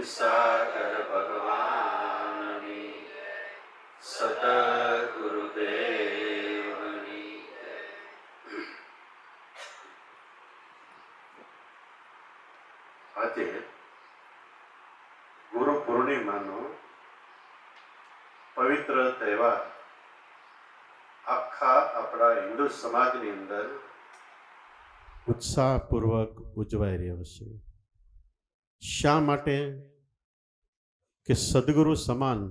સાગર ભગવાનની સતગુરુદેવની. આજે ગુરુ પૂર્ણિમાનો પવિત્ર તહેવાર આખા આપણા હિન્દુ સમાજની અંદર ઉત્સાહપૂર્વક ઉજવાઈ રહ્યો છે. શા માટે? કે સદગુરુ સમાન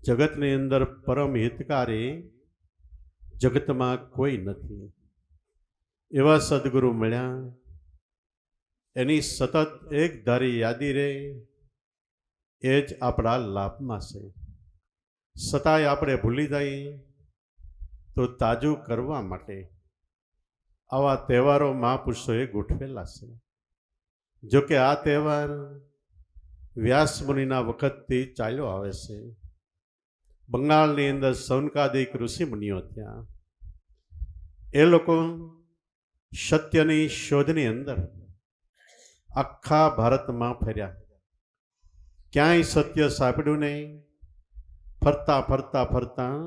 જગતની અંદર પરમ હિતકારી જગતમાં કોઈ નથી. એવા સદગુરુ મળ્યા, એની સતત એક ધારી યાદી રહે, એ જ આપણા લાભમાં છે. છતાંય આપણે ભૂલી જઈએ તો તાજું કરવા માટે આવા તહેવારો મહાપુરુષોએ ગોઠવેલા છે. જોકે આ તહેવાર વ્યાસ મુનિના વખતથી ચાલ્યો આવે છે. બંગાળની અંદર સૌનકાદિક ઋષિ મુનિઓ થયા. એ લોકો સત્યની શોધની અંદર આખા ભારતમાં ફર્યા, ક્યાંય સત્ય સાંપડ્યું નહીં. ફરતા ફરતા ફરતા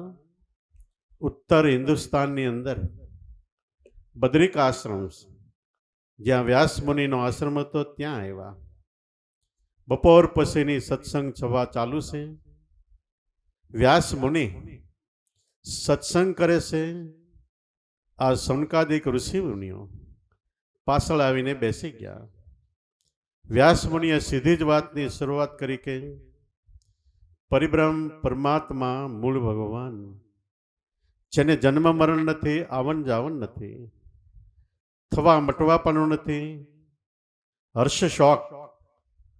ઉત્તર હિન્દુસ્તાનની અંદર બદ્રિક આશ્રમ, જ્યાં વ્યાસ મુનિનો આશ્રમ હતો, ત્યાં આવ્યા. બપોર પછીની સત્સંગ સભા ચાલુ છે. વ્યાસ મુનિ સત્સંગ કરે છે. આ સૌનકાદિક ઋષિ મુનિઓ પાછળ આવીને બેસી ગયા. વ્યાસ મુનિએ સીધી જ વાતની શરૂઆત કરી કે પરિબ્રહ્મ પરમાત્મા મૂળ ભગવાન, જેને જન્મ મરણ નથી, આવન જાવન નથી, થવા મટવાપણું નથી, હર્ષ શોક,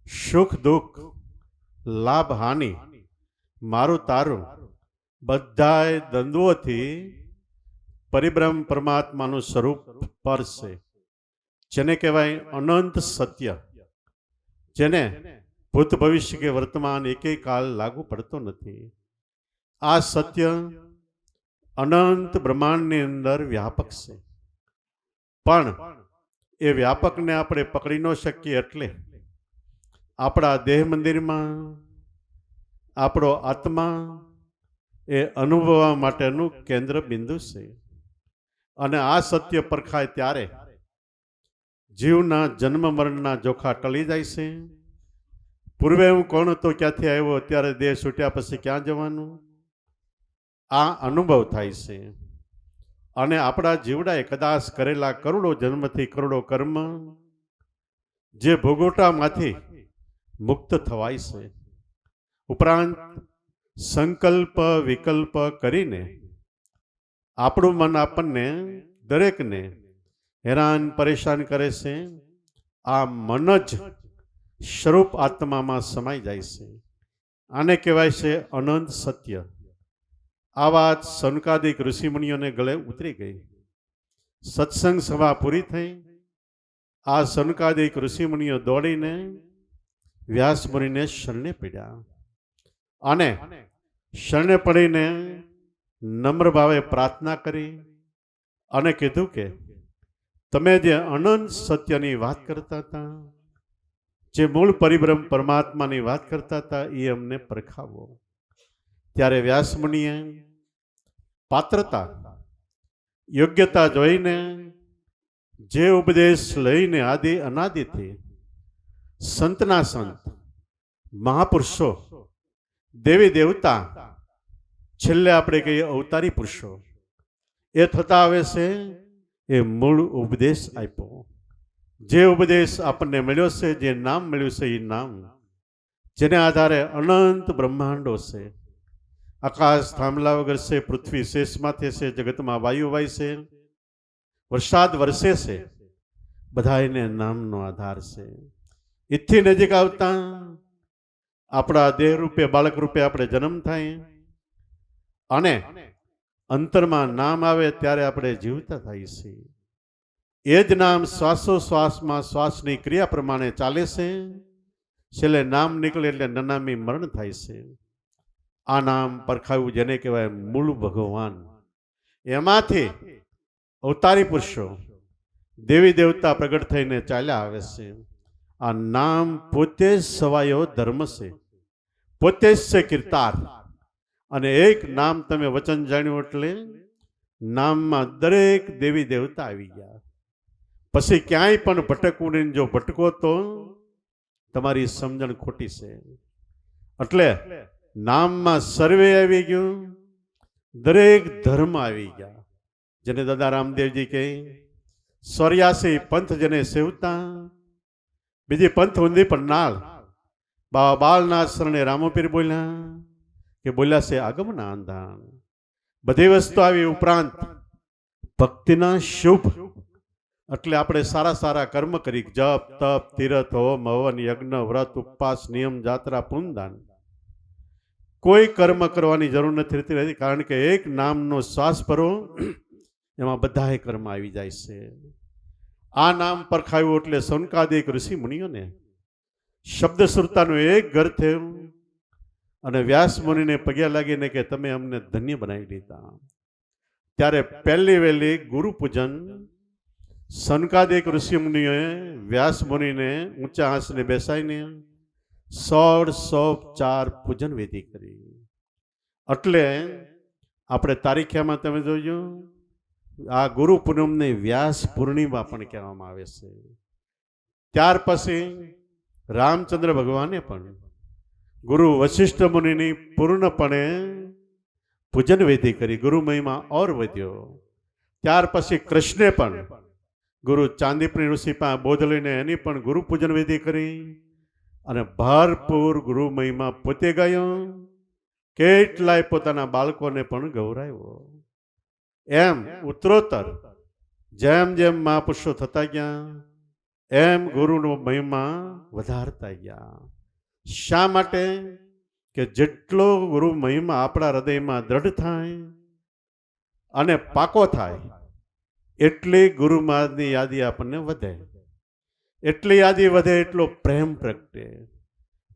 સુખ દુઃખ, લાભ હાનિ, મારું તારું બધાય દ્વંદ્વોથી પરિબ્રહ્મ પરમાત્માનું સ્વરૂપ પર છે, જેને કહેવાય અનંત સત્ય, જેને ભૂત ભવિષ્ય કે વર્તમાન એકેય કાળ લાગુ પડતો નથી. આ સત્ય અનંત બ્રહ્માંડની અંદર વ્યાપક છે, પણ એ વ્યાપકને આપણે પકડી ન શકીએ. એટલે આપણા દેહ મંદિરમાં આપણો આત્મા એ અનુભવવા માટેનું કેન્દ્ર બિંદુ છે. અને આ સત્ય પરખાય ત્યારે જીવના જન્મ મરણના જોખા ટળી જાય છે. પૂર્વે હું કોણ હતો, ક્યાંથી આવ્યો, અત્યારે દેહ છૂટ્યા પછી ક્યાં જવાનું, આ અનુભવ થાય છે. અને આપણા જીવડાએ કદાચ કરેલા કરોડો જન્મથી કરોડો કર્મ જે ભોગવટામાંથી મુક્ત થવાય છે. ઉપરાંત સંકલ્પ વિકલ્પ કરીને આપણું મન આપણને દરેકને હેરાન પરેશાન કરે છે. આ મન જ સ્વરૂપ આત્મામાં સમાઈ જાય છે. આને કહેવાય છે અનંત સત્ય. આ વાત સૌનકાદિક ઋષિમુનિઓને ગળે ઉતરી ગઈ. સત્સંગ સભા પૂરી થઈ. આ સૌનકાદિક ઋષિમુનિઓ દોડીને વ્યાસ મુનિને શરણે પડ્યા અને શરણે પડીને નમ્ર ભાવે પ્રાર્થના કરી અને કીધું કે તમે જે અનંત સત્યની વાત કરતા હતા, જે મૂળ પરિબ્રહ્મ પરમાત્માની વાત કરતા હતા, એ અમને પરખાવો. ત્યારે વ્યાસ મુનિએ પાત્રતા યોગ્યતા જોઈને જે ઉપદેશ લઈને આદિ અનાદિથી સંતના સંત મહાપુરુષો, દેવી દેવતા, છેલ્લે આપણે કહીએ અવતારી પુરુષો એ થતા આવે છે, એ મૂળ ઉપદેશ આપ્યો. જે ઉપદેશ આપણને મળ્યો છે, જે નામ મળ્યું છે, એ નામ જેને આધારે અનંત બ્રહ્માંડો છે. આકાશ થાંભલા વગર છે, પૃથ્વી શેષમાંથી છે, જગતમાં વાયુ વાય છે, વરસાદ વરસે છે, બધા એને નામનો આધાર છે. એથી નજીક આવતા આપણા દેહ રૂપે બાળક રૂપે આપણે જન્મ થાય અને અંતરમાં નામ આવે ત્યારે આપણે જીવતા થાય છે. એ જ નામ શ્વાસોશ્વાસમાં શ્વાસની ક્રિયા પ્રમાણે ચાલે છે. છેલ્લે નામ નીકળે એટલે નનામી મરણ થાય છે. આ નામ પરખાવ્યું જેને કહેવાય મૂળ ભગવાન. એમાંથી અવતારી પુરુષો દેવી દેવતા પ્રગટ થઈને ચાલ્યા આવે છે આ નામ પોતે જ સવાયો ધર્મ છે, પોતે જ છે કીર્તાર. અને એક નામ તમે વચન જાણ્યું એટલે નામમાં દરેક દેવી દેવતા આવી ગયા. પછી ક્યાંય પણ ભટકવું નહીં. જો ભટકો તો તમારી સમજણ ખોટી છે. એટલે નામમાં સર્વે આવી ગયું, દરેક ધર્મ આવી ગયા. જેને દાદા રામદેવજી કહે 84 પંથ જેને સેવતા, બીજી પંથ ઊંધી પણ નાળ. બાબા બાળના શરણે રામોપીર બોલ્યા કે બોલ્યા છે આગમના આંધાણ. બધી વસ્તુ આવી ઉપરાંત ભક્તિના શુભ. એટલે આપણે સારા સારા કર્મ કરી, જપ તપ તીરથ હોમ હવન યજ્ઞ વ્રત ઉપવાસ નિયમ જાત્રા પુનદાન, કોઈ કર્મ કરવાની જરૂર નથી રહેતી. કારણ કે એક નામનો શ્વાસ ભરો એમાં બધા કર્મ આવી જાય છે. આ નામ પરખાવ્યું એટલે સૌનકાદિક ઋષિ મુનિઓને શબ્દ સુરતાનું એક ઘર થયું. અને વ્યાસ મુનિને પગે લાગીને કે તમે અમને ધન્ય બનાવી દીધા. ત્યારે પહેલી વહેલી ગુરુ પૂજન સનકાદિક ઋષિ મુનિઓએ વ્યાસ મુનિને ઊંચા આસને બેસાઈને 1604 પૂજન વિધિ કરી. એટલે આપણે તારીખ્યામાં તમે જોજો, આ ગુરુ પૂનમને વ્યાસ પૂર્ણિમા પણ કહેવામાં આવે છે. ત્યાર પછી રામચંદ્ર ભગવાને પણ ગુરુ વશિષ્ઠ મુનિની પૂર્ણપણે પૂજન વિધિ કરી. ગુરુ મહિમા ઓર વધ્યો. ત્યાર પછી કૃષ્ણે પણ ગુરુ ચાંદીપની ઋષિ પાસે બોધ લઈને એની પણ ગુરુ પૂજન વિધિ કરી. અને ભરપૂર ગુરુ મહિમા પોતે ગાયો, કેટલાય પોતાના બાળકોને પણ ગૌરાવ્યો. એમ ઉત્તરોત્તર જેમ જેમ મહાપુરુષો થતા ગયા એમ ગુરુનો મહિમા વધારતા ગયા. શા માટે? કે જેટલો ગુરુ મહિમા આપણા હૃદયમાં દ્રઢ થાય અને પાકો થાય એટલી ગુરુ મહારાજની યાદી આપણને વધે. એટલી યાદી વધે એટલો પ્રેમ પ્રગટે.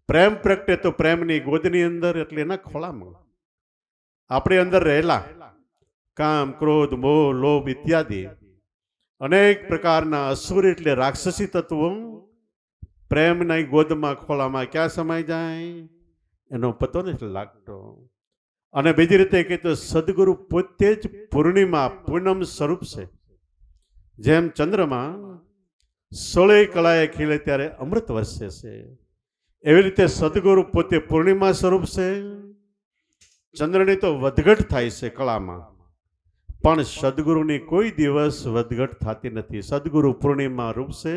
પ્રેમ પ્રગટે તો પ્રેમની ગોદની અંદર, એટલે એના ખોળામાં આપણી અંદર રહેલા કામ ક્રોધ મોહ લોભ ઇત્યાદિ અનેક પ્રકારના અસુર એટલે રાક્ષસી તત્વો પ્રેમના ગોદમાં ખોળામાં ક્યાં સમાઈ જાય એનો પતો નથી લાગતો. અને બીજી રીતે કહે તો સદગુરુ પોતે જ પૂર્ણિમા પૂનમ સ્વરૂપ છે. જેમ ચંદ્રમાં 16 કળાએ ખીલે ત્યારે અમૃત વરસે છે, એવી રીતે સદગુરુ પોતે પૂર્ણિમા સ્વરૂપ છે. ચંદ્રની તો વધઘટ થાય છે કળામાં, પણ સદગુરુની કોઈ દિવસ વધઘટ થતી નથી. સદગુરુ પૂર્ણિમા રૂપ છે,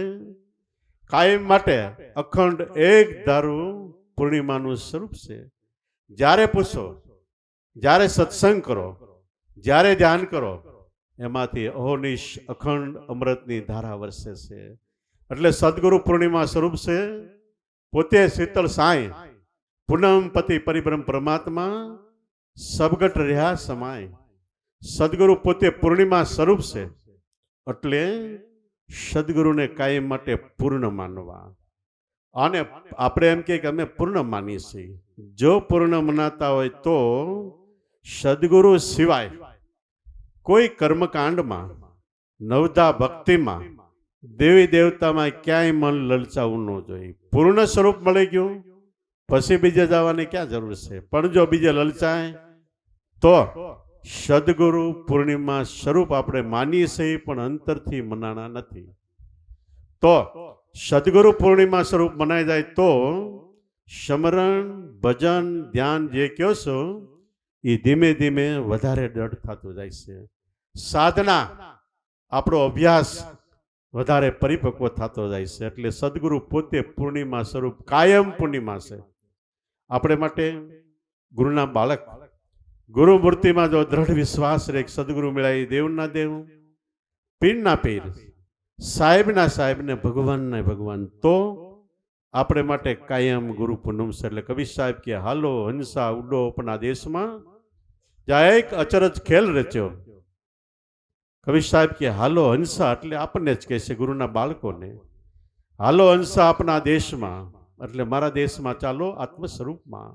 કાયમ માટે અખંડ એક ધારું પૂર્ણિમાનું સ્વરૂપ છે. જ્યારે પૂછો, જ્યારે સત્સંગ કરો, જ્યારે ધ્યાન કરો, એમાંથી અહોનિશ અખંડ અમૃતની ધારા વરસે છે. એટલે સદગુરુ પૂર્ણિમા સ્વરૂપ છે. પોતે શીતળ સાંઈ પૂનમ પતિ પરિબ્રહ્મ પરમાત્મા સબગટ રહ્યા સમાય. સદગુરુ પોતે પૂર્ણિમા સ્વરૂપ છે. એટલે સદગુરુને કાયમ માટે પૂર્ણ માનવા. અને આપણે એમ કે અમે પૂર્ણ માનીએ છીએ. જો પૂર્ણ મનાતા હોય તો સદગુરુ સિવાય કોઈ કર્મકાંડમાં, નવધા ભક્તિમાં, દેવી દેવતામાં ક્યાંય મન લલચાવું ન જોઈએ. પૂર્ણ સ્વરૂપ મળી ગયું પછી બીજે જવાની ક્યાં જરૂર છે? પણ જો બીજે લલચાય તો સદગુરુ પૂર્ણિમા સ્વરૂપ આપણે માનીએ છીએ પણ અંતરથી મનાણા નથી. તો સદગુરુ પૂર્ણિમા સ્વરૂપ મનાઈ જાય તો સ્મરણ ભજન ધ્યાન જે કહો છો એ ધીમે ધીમે વધારે દૃઢ થતું જાય છે. સાધના આપણો અભ્યાસ વધારે પરિપક્વ થતો જાય છે. એટલે સદગુરુ પોતે પૂર્ણિમા સ્વરૂપ કાયમ પૂર્ણિમા છે. આપણે માટે ગુરુના બાળક ગુરુ મૂર્તિમાં જો દ્રઢ વિશ્વાસ રહે, સદગુરુ મેળાય દેવના દેવ, પીરના પીર, સાહેબના સાહેબ ને ભગવાનના ભગવાન, તો આપણે માટે કાયમ ગુરુ પૂનમ છે. એટલે કવિ સાહેબ કે હાલો હંસા ઉડો આપણા દેશમાં, જ્યાં એક અચરજ ખેલ રચ્યો. કવિ સાહેબ કે હાલો હંસા એટલે આપણને જ કહે છે, ગુરુના બાળકોને. હાલો હંસા આપણા દેશમાં એટલે મારા દેશમાં ચાલો આત્મ સ્વરૂપમાં.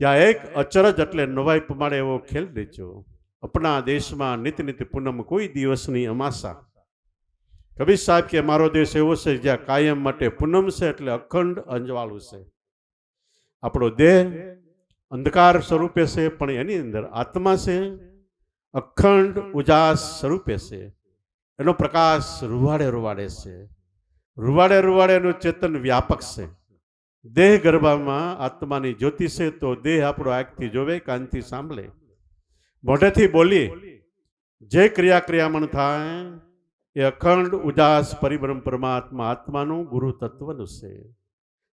ત્યાં એક અચરજ એટલે નવાઈ પમાડે એવો ખેલ રચ્યો. આપણા દેશમાં નિત નિત પૂનમ કોઈ દિવસની અમાસા, કબીર સાહેબ કે મારો દેશ એવો છે જ્યાં કાયમ માટે પૂનમ છે, એટલે અખંડ અંજવાળું છે. આપણો દેહ અંધકાર સ્વરૂપે છે, પણ એની અંદર આત્મા છે, અખંડ ઉજાસ સ્વરૂપે છે. એનો પ્રકાશ રૂવાડે રૂવાડે છે. રૂવાડે રૂવાડે એનું ચેતન વ્યાપક છે. દેહ ગર્ભામાં આત્માની જ્યોતિ છે, તો દેહ આપણો આંખથી જોવે, કાનથી સાંભળે, મોઢેથી બોલીએ, જે ક્રિયામણ થાય એ અખંડ ઉજાસ પરિબ્રહ્મ પરમાત્મા આત્માનું ગુરુ તત્વનું છે.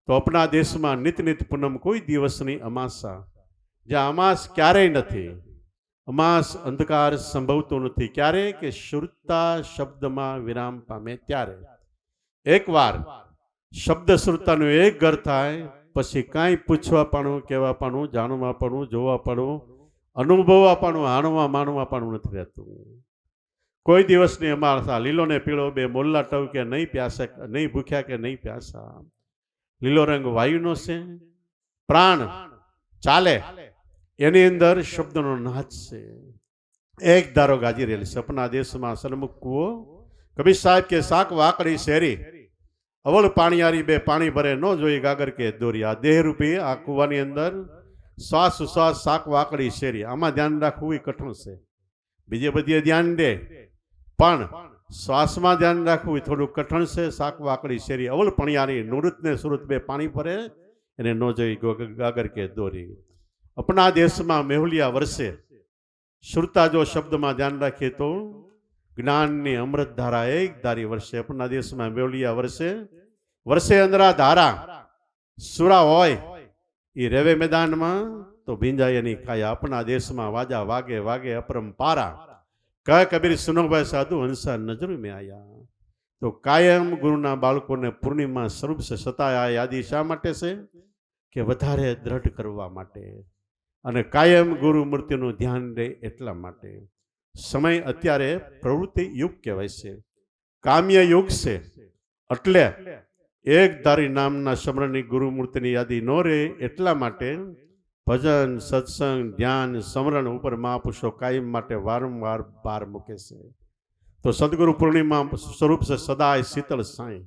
તો આપણા દેશમાં નિત નિત પૂનમ, કોઈ દિવસની અમાસા, જ્યાં અમાસ ક્યારેય નથી. અમાસ અંધકાર સંભવતો નથી. ક્યારે? કે શ્રુતા શબ્દમાં વિરામ પામે ત્યારે. એકવાર શબ્દ શ્રુતાનું એક ઘર થાય પછી કાંઈ પૂછવા પાણું, કહેવા પાણું, જાણવા પાણું, જોવા પાણું, અનુભવવા પાણું, હાણવા માણવા પાણું નથી રહેતું. કોઈ દિવસની અમાસા લીલો ને પીળો બે મોલ્લા ટવ કે નહીં પ્યાસે, નહીં ભૂખ્યા કે નહીં પ્યાસા. લીલો રંગ વાયુનો છે, પ્રાણ ચાલે એની અંદર શબ્દનો નાદ છે. એક ધારો ગાજી રહેલી છે. સપના દેશમાં સન્મુખ કૂવો, કબીર સાહેબ કે શાક વાકડી શેરી, અવળ પાણીયારી બે પાણી ભરે ન જોઈ ગાગર કે દોરી. આ દેહરૂપી આ કૂવાની અંદર શ્વાસ ઉશ્વાસ શાક વાકડી શેરી, આમાં ધ્યાન રાખવું એ કઠણ છે. બીજે બધીએ ધ્યાન દે, પણ શ્વાસમાં ધ્યાન રાખવું એ થોડું કઠણ છે. શાક વાકડી શેરી, અવળ પણિયારી, નુરત ને સુરત બે પાણી ભરે, એને ન જોઈ ગાગર કે દોરી. આપણા દેશમાં મેહુલિયા વર્ષે, શ્રુતા જો શબ્દમાં ધ્યાન રાખીએ તો જ્ઞાનની અમૃત ધારા એક ધારી વર્ષે. આપણા દેશમાં મેહુલિયા વર્ષે, વર્ષે અંદરા ધારા સુરા હોય એ રેવે મેદાનમાં તો ભીંજાય એની કાયા. આપણા દેશમાં વાજા વાગે વાગે અપરંપારા, કહે કબીર સુનો ભાઈ સાધુ હંસા નજર મેં આયા. તો કાયમ ગુરુના બાળકોને પૂર્ણિમા સ્વરૂપ છે. સતાય આ યાદી શા માટે છે? કે વધારે દ્રઢ કરવા માટે, અને કાયમ ગુરુ મૂર્તિનું ધ્યાન રહે એટલા માટે. સમય અત્યારે પ્રવૃત્તિ યુગ કહેવાય છે, કામ્ય યુગ છે. એટલે એક ધારી નામના સ્મરણની ગુરુ મૂર્તિની યાદી ન રહે એટલા માટે ભજન, સત્સંગ, ધ્યાન, સ્મરણ ઉપર મહાપુરુષો કાયમ માટે વારંવાર ભાર મૂકે છે. તો સદગુરુ પૂર્ણિમા સ્વરૂપ છે સદાય શીતળ સાંઈ.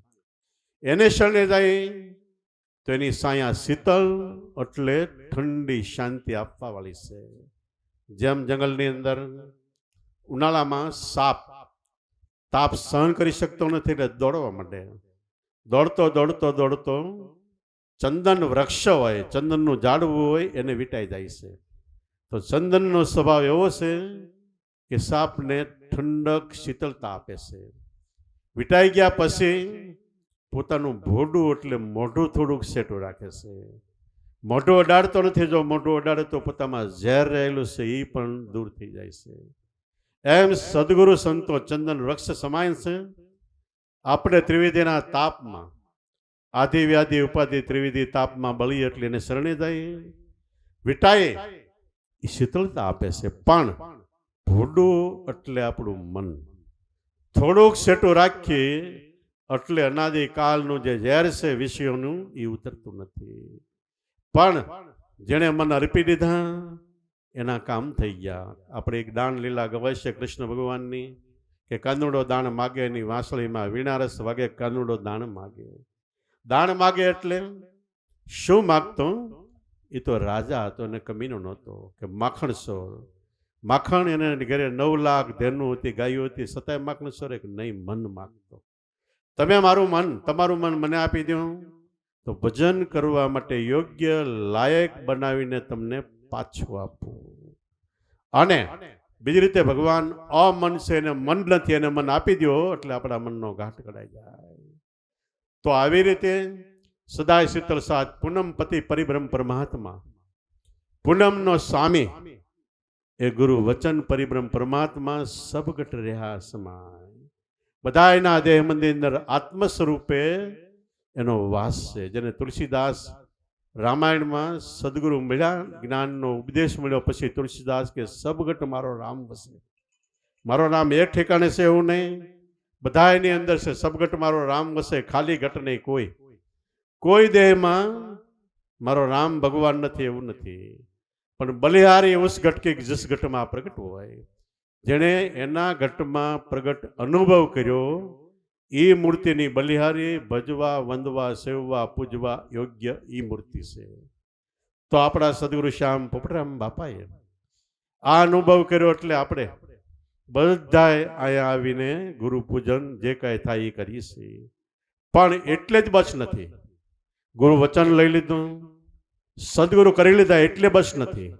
એને શરણે જાય તો એની સાયા શીતળ એટલે ઠંડી શાંતિ આપવા વાળી છે. જેમ જંગલની અંદર ઉનાળામાં સાપ તાપ સહન કરી શકતો નથી એટલે દોડવા માંડે. દોડતો દોડતો દોડતો ચંદન વૃક્ષ હોય, ચંદનનું ઝાડવું હોય, એને વીંટાઈ જાય છે. તો ચંદનનો સ્વભાવ એવો છે કે સાપને ઠંડક શીતળતા આપે છે. વીંટાઈ ગયા પછી પોતાનું ભોડું એટલે મોઢું થોડુંક સેટું રાખે છે. મોઢું અડાડતો નથી. જો મોઢું અડાડે તો પોતામાં ઝેર રહેલું છે એ પણ દૂર થઈ જાય છે. એમ સદગુરુ સંતો ચંદન વૃક્ષ સમાન છે. આપણે ત્રિવિધિના તાપમાં, આધિ વ્યાધિ ઉપાધિ ત્રિવિધિ તાપમાં બળી એટલે એને શરણે જાય, વિટાય એ શીતળતા આપે છે. પણ ભોડું એટલે આપણું મન થોડુંક સેટું રાખીએ એટલે અનાદિ કાળનું જે ઝેર છે વિષયોનું એ ઉતરતું નથી. પણ જેણે મન અર્પી દીધા એના કામ થઈ ગયા. આપણે એક દાન લીલા ગવાય છે કૃષ્ણ ભગવાનની કે કાનુડો દાણ માગે એની વાંસળીમાં વીણારસ વાગે, કાનુડો દાણ માગે. દાણ માગે એટલે શું માગતો? એ તો રાજા હતો અને કમીનો નહોતો કે માખણ સોર. માખણ એને ઘરે 9 લાખ ધેનું હતી, ગાયો હતી, છતાંય માખણ સોર એક નહીં, મન માગતો. તમે મારું મન, તમારું મન મને આપી દો તો ભજન કરવા માટે યોગ્ય લાયક બનાવીને તમને પાછું આપવું. અને બીજી રીતે ભગવાન અમન છે એને મન નથી, એને મન આપી દો એટલે આપણા મનનો ઘાટ કઢાઈ જાય. તો આવી રીતે સદાય શીતળ સાત પૂનમ પતિ પરિબ્રહ્મ પરમાત્મા, પૂનમનો સ્વામી એ ગુરુ વચન પરિબ્રહ્મ પરમાત્મા સબગટ રહ્યા સમાય. બધાયના દેહ મંદિર અંદર આત્મ સ્વરૂપે એનો વાસ છે. જેને તુલસીદાસ રામાયણમાં સદગુરુ મળ્યા, જ્ઞાનનો ઉપદેશ મળ્યો પછી તુલસીદાસ કે સબગટ મારો રામ વસે. મારો રામ એક ઠેકાણે છે એવું નહીં, બધાયની અંદર છે. સબગટ મારો રામ વસે, ખાલી ઘટ નહીં. કોઈ દેહમાં મારો રામ ભગવાન નથી એવું નથી, પણ બલિહારી ઉસ ઘટ કે જસ ઘટમાં પ્રગટ હોય. જેણે એના ઘટમાં પ્રગટ અનુભવ કર્યો એ મૂર્તિની બલિહારી ભજવા વંદવા સેવવા પૂજવા યોગ્ય એ મૂર્તિ છે. તો આપણા સદગુરુ શ્યામ પોપટરામ બાપાએ આ અનુભવ કર્યો એટલે આપણે બધાએ અહીંયા આવીને ગુરુ પૂજન જે કાંઈ થાય એ કરીએ છીએ. પણ એટલે જ બસ નથી. ગુરુ વચન લઈ લીધું, સદગુરુ કરી લીધા એટલે બસ નથી.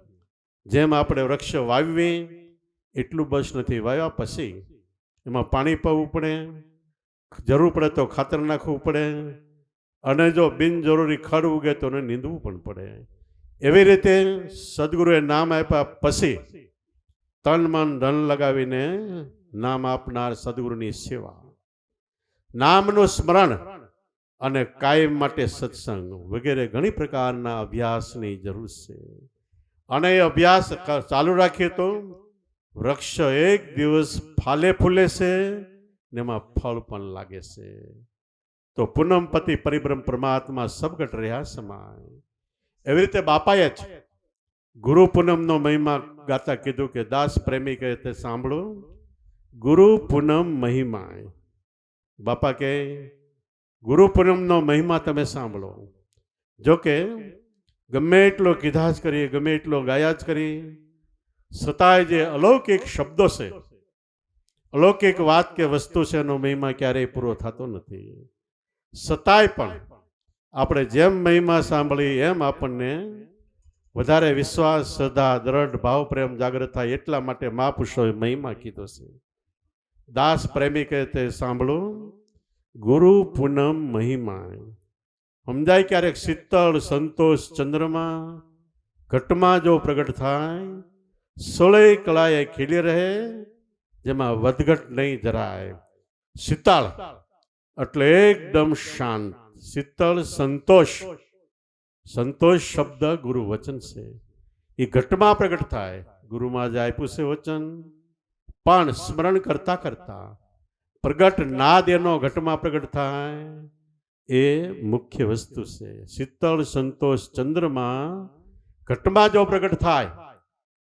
જેમ આપણે વૃક્ષ વાવવી એટલું બસ નથી. વાવ્યા પછી એમાં પાણી પાવું પડે, જરૂર પડે તો ખાતર નાખવું પડે, અને જો બિનજરૂરી ખડ ઉગે તો એને નીંદવું પણ પડે. એવી રીતે સદગુરુએ નામ આપ્યા પછી તન મન ધન લગાવીને નામ આપનાર સદગુરુની સેવા, નામનું સ્મરણ અને કાયમ માટે સત્સંગ વગેરે ઘણી પ્રકારના અભ્યાસની જરૂર છે. અને એ અભ્યાસ ચાલુ રાખીએ તો વૃક્ષ એક દિવસ ફાલે ફૂલે છે ને એમાં ફળ પણ લાગે છે. તો પૂનમપતિ પરિબ્રહ્મ પરમાત્મા સબગટ રહ્યા સમાય. એવી રીતે બાપાએ જ ગુરુ પૂનમનો મહિમા ગાતા કીધું કે દાસ પ્રેમી કહે તે સાંભળો ગુરુ પૂનમ મહિમા. બાપા કે ગુરુ પૂનમનો મહિમા તમે સાંભળો. જોકે ગમે એટલો કીધા જ કરીએ, ગમે એટલો ગાયા જ કરીએ, છતાંય જે અલૌકિક શબ્દો છે, અલૌકિક વાત કે વસ્તુ છે, એનો મહિમા ક્યારેય પૂરો થતો નથી. છતાંય પણ આપણે જેમ મહિમા સાંભળી એમ આપણને વધારે વિશ્વાસ, શ્રદ્ધા, દ્રઢ ભાવ પ્રેમ જાગૃત થાય. એટલા માટે મહાપુરુષોએ મહિમા કીધો છે. દાસ પ્રેમી કહે તે સાંભળો ગુરુ પૂનમ મહિમા. સમજાય ક્યારેક શીતળ સંતોષ ચંદ્રમાં ઘટમાં જો પ્રગટ થાય, સોળે કળાએ ખીલી રહે, જેમાં વધઘટ નહીં જરાય. શીતળ એટલે એકદમ શાંત, શીતળ સંતોષ. સંતોષ શબ્દ ગુરુ વચન છે. એ ઘટમાં પ્રગટ થાય. ગુરુમાં જ આપ્યું છે વચન, પણ સ્મરણ કરતા કરતા પ્રગટ નાદ એનો ઘટમાં પ્રગટ થાય, એ મુખ્ય વસ્તુ છે. શીતળ સંતોષ ચંદ્રમાં ઘટમાં જો પ્રગટ થાય,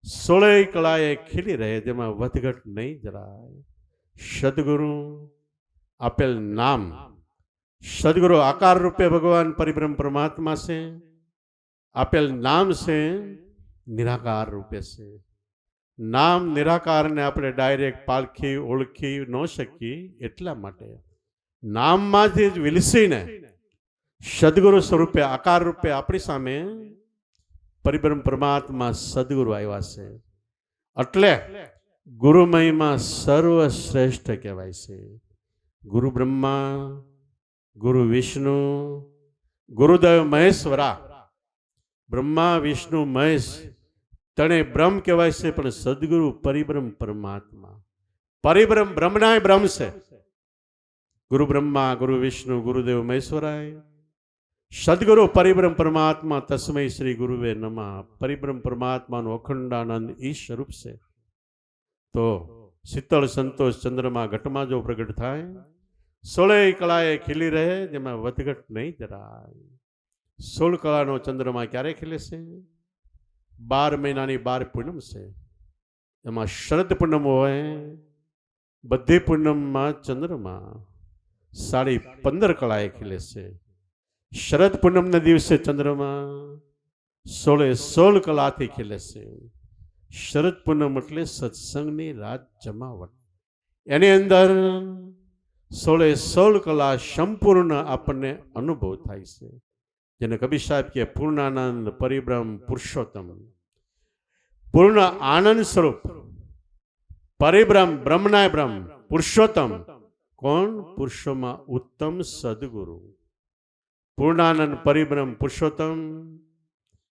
સોળે કળાએ ખીલી રહે, જેમાં વધઘટ નહીં જરાય. સદગુરુ આપેલ નામ, સદગુરુ આકાર રૂપે ભગવાન પરિબ્રહ્મ પરમાત્મા છે. આપેલ નામ છે નિરાકાર રૂપે છે. નામ નિરાકારને આપણે ડાયરેક્ટ પારખી ઓળખી ન શકીએ. એટલા માટે નામમાંથી જ વિલસીને સદગુરુ સ્વરૂપે આકાર રૂપે આપણી સામે પરિબ્રહ્મ પરમાત્મા સદગુરુ આવ્યા છે. એટલે ગુરુ મહિમા સર્વશ્રેષ્ઠ કહેવાય છે. ગુરુ બ્રહ્મા, ગુરુ વિષ્ણુ, ગુરુદેવ મહેશ્વરા. બ્રહ્મા વિષ્ણુ મહેશ તણે બ્રહ્મ કહેવાય છે, પણ સદગુરુ પરિબ્રહ્મ પરમાત્મા. પરિબ્રહ્મ બ્રહ્મનાય બ્રહ્મ છે. ગુરુ બ્રહ્મા, ગુરુ વિષ્ણુ, ગુરુદેવ મહેશ્વરાય. સદગુરુ પરિબ્રહ્મ પરમાત્મા તસ્મૈ શ્રી ગુરુવે નમઃ. પરિબ્રહ્મ પરમાત્માનું અખંડાનંદ ઈ સ્વરૂપ છે. તો શીતળ સંતોષ ચંદ્રમાં ઘટમાં જો પ્રગટ થાય, સોળે કળાએ ખીલી રહે, જેમાં વધઘટ નહીં જરાય. 16 કળાનો ચંદ્રમાં ક્યારે ખીલે છે? 12 મહિનાની 12 પૂનમ છે. એમાં શરદ પૂનમ હોય, બધી પૂનમમાં ચંદ્રમાં 15.5 કળાએ ખીલે છે. શરદ પૂનમના દિવસે ચંદ્રમાં 16 કલાથી ખીલે છે. શરદ પૂનમ એટલે સત્સંગની રાત જમાવટ. એની અંદર 16 કલા સંપૂર્ણ આપણને અનુભવ થાય છે. જેને કબીર સાહેબ કે પૂર્ણાનંદ પરિબ્રહ્મ પુરુષોત્તમ. પૂર્ણ આનંદ સ્વરૂપ પરિબ્રહ્મ, બ્રહ્મનાય બ્રહ્મ, પુરુષોત્તમ. કોણ? પુરુષોમાં ઉત્તમ સદગુરુ. પૂર્ણાનંદ પરિબ્રહ્મ પુરુષોત્તમ.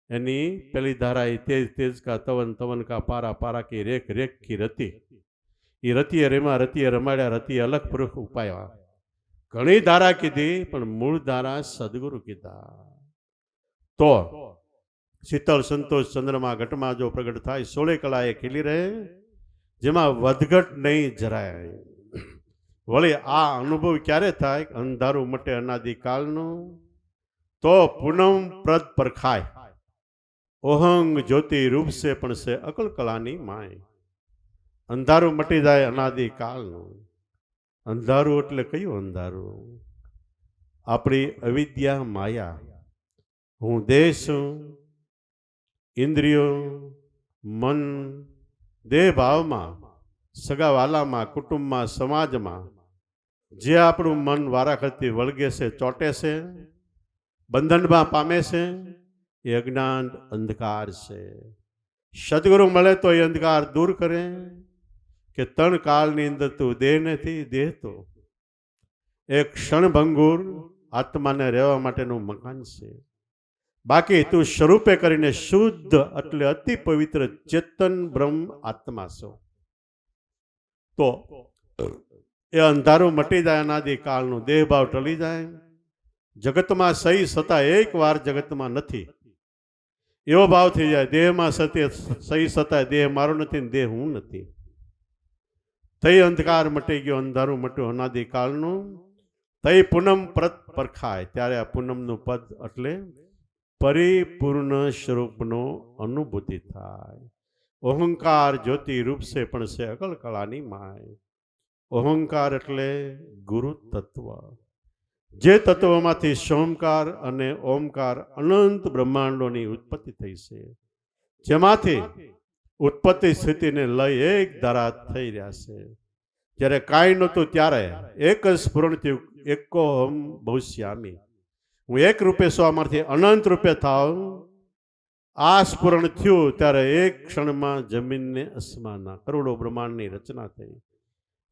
એની પેલી ધારા એ તેજ તેજ કા તવન તવન કા પારા પારા કી રેખ રેખ કી રતી. એ રતીએ રેમા રતીએ રમાડ્યા, રતીએ અલગ પુરુષ ઉપાયા. ઘણી ધારા કીધી, પણ મૂળ ધારા સદગુરુ કીધા. તો શીતળ સંતોષ ચંદ્રમાં ઘટમાં જો પ્રગટ થાય, 16 કળાએ ખીલી રહે, જેમાં વધઘટ નહીં જરાય. વળી આ અનુભવ ક્યારે થાય? અંધારું મટે અનાદિકાળનું, તો પૂનમ પ્રદ પરખાય. ઓહંગ જ્યોતિ રૂપ છે, પણ છે અકલ કળાની માય. અંધારું મટી જાય અનાદિકાળનું. અંધારું એટલે કયું અંધારું? આપણી અવિદ્યા માયા. હું દેહ છું, ઇન્દ્રિયો, મન, દેહ ભાવમાં, સગાવાલામાં, કુટુંબમાં, સમાજમાં જે આપણું મન વારાખતી વળગે છે, ચોટે છે, બંધનમાં પામે છે, એ અજ્ઞાન અંધકાર છે. સદગુરુ મળે તો એ અંધકાર દૂર કરે કે ત્રણ કાળની અંદર તું દેહ નથી, દેહ તો એક ક્ષણભંગુર આત્માને રહેવા માટેનું મકાન છે. બાકી તું સ્વરૂપે કરીને શુદ્ધ એટલે અતિ પવિત્ર ચેતન બ્રહ્મ આત્મા છો. તો એ અંધારું મટી જાય, અનાદિ કાળનું દેહ ભાવ ટળી જાય. જગતમાં સહી સતા એક વાર જગતમાં નથી એવો ભાવ થઈ જાય. દેહમાં સહી સતા દેહ મારો નથી, દેહ હું નથી. તઈ અંધકાર મટી ગયો, અંધારું મટ્યું અનાદિ કાળનું. તઈ પૂનમ પ્રત પરખાય. ત્યારે આ પૂનમનું પદ એટલે પરિપૂર્ણ સ્વરૂપનો અનુભૂતિ થાય. ઓહંકાર જ્યોતિ રૂપ છે પણ છે અકલ કળાની માય. ઓહંકાર એટલે ગુરુ તત્વ. જે તત્વમાંથી સોમકાર અને ઓમકાર અનંત બ્રહ્માંડોની ઉત્પત્તિ થઈ છે, જેમાંથી ઉત્પત્તિ સ્થિતિને લઈ એક ધારા થઈ રહ્યા છે. જ્યારે કાંઈ નહોતું ત્યારે એક જ સ્ફુરણથી એકોહમ ભવિષ્યામી. હું એક રૂપે સ્વામાંથી અનંત રૂપે થાવ. આ સ્ફુરણ થયું ત્યારે એક ક્ષણમાં જમીનને અસમાનના કરોડો બ્રહ્માંડની રચના થઈ.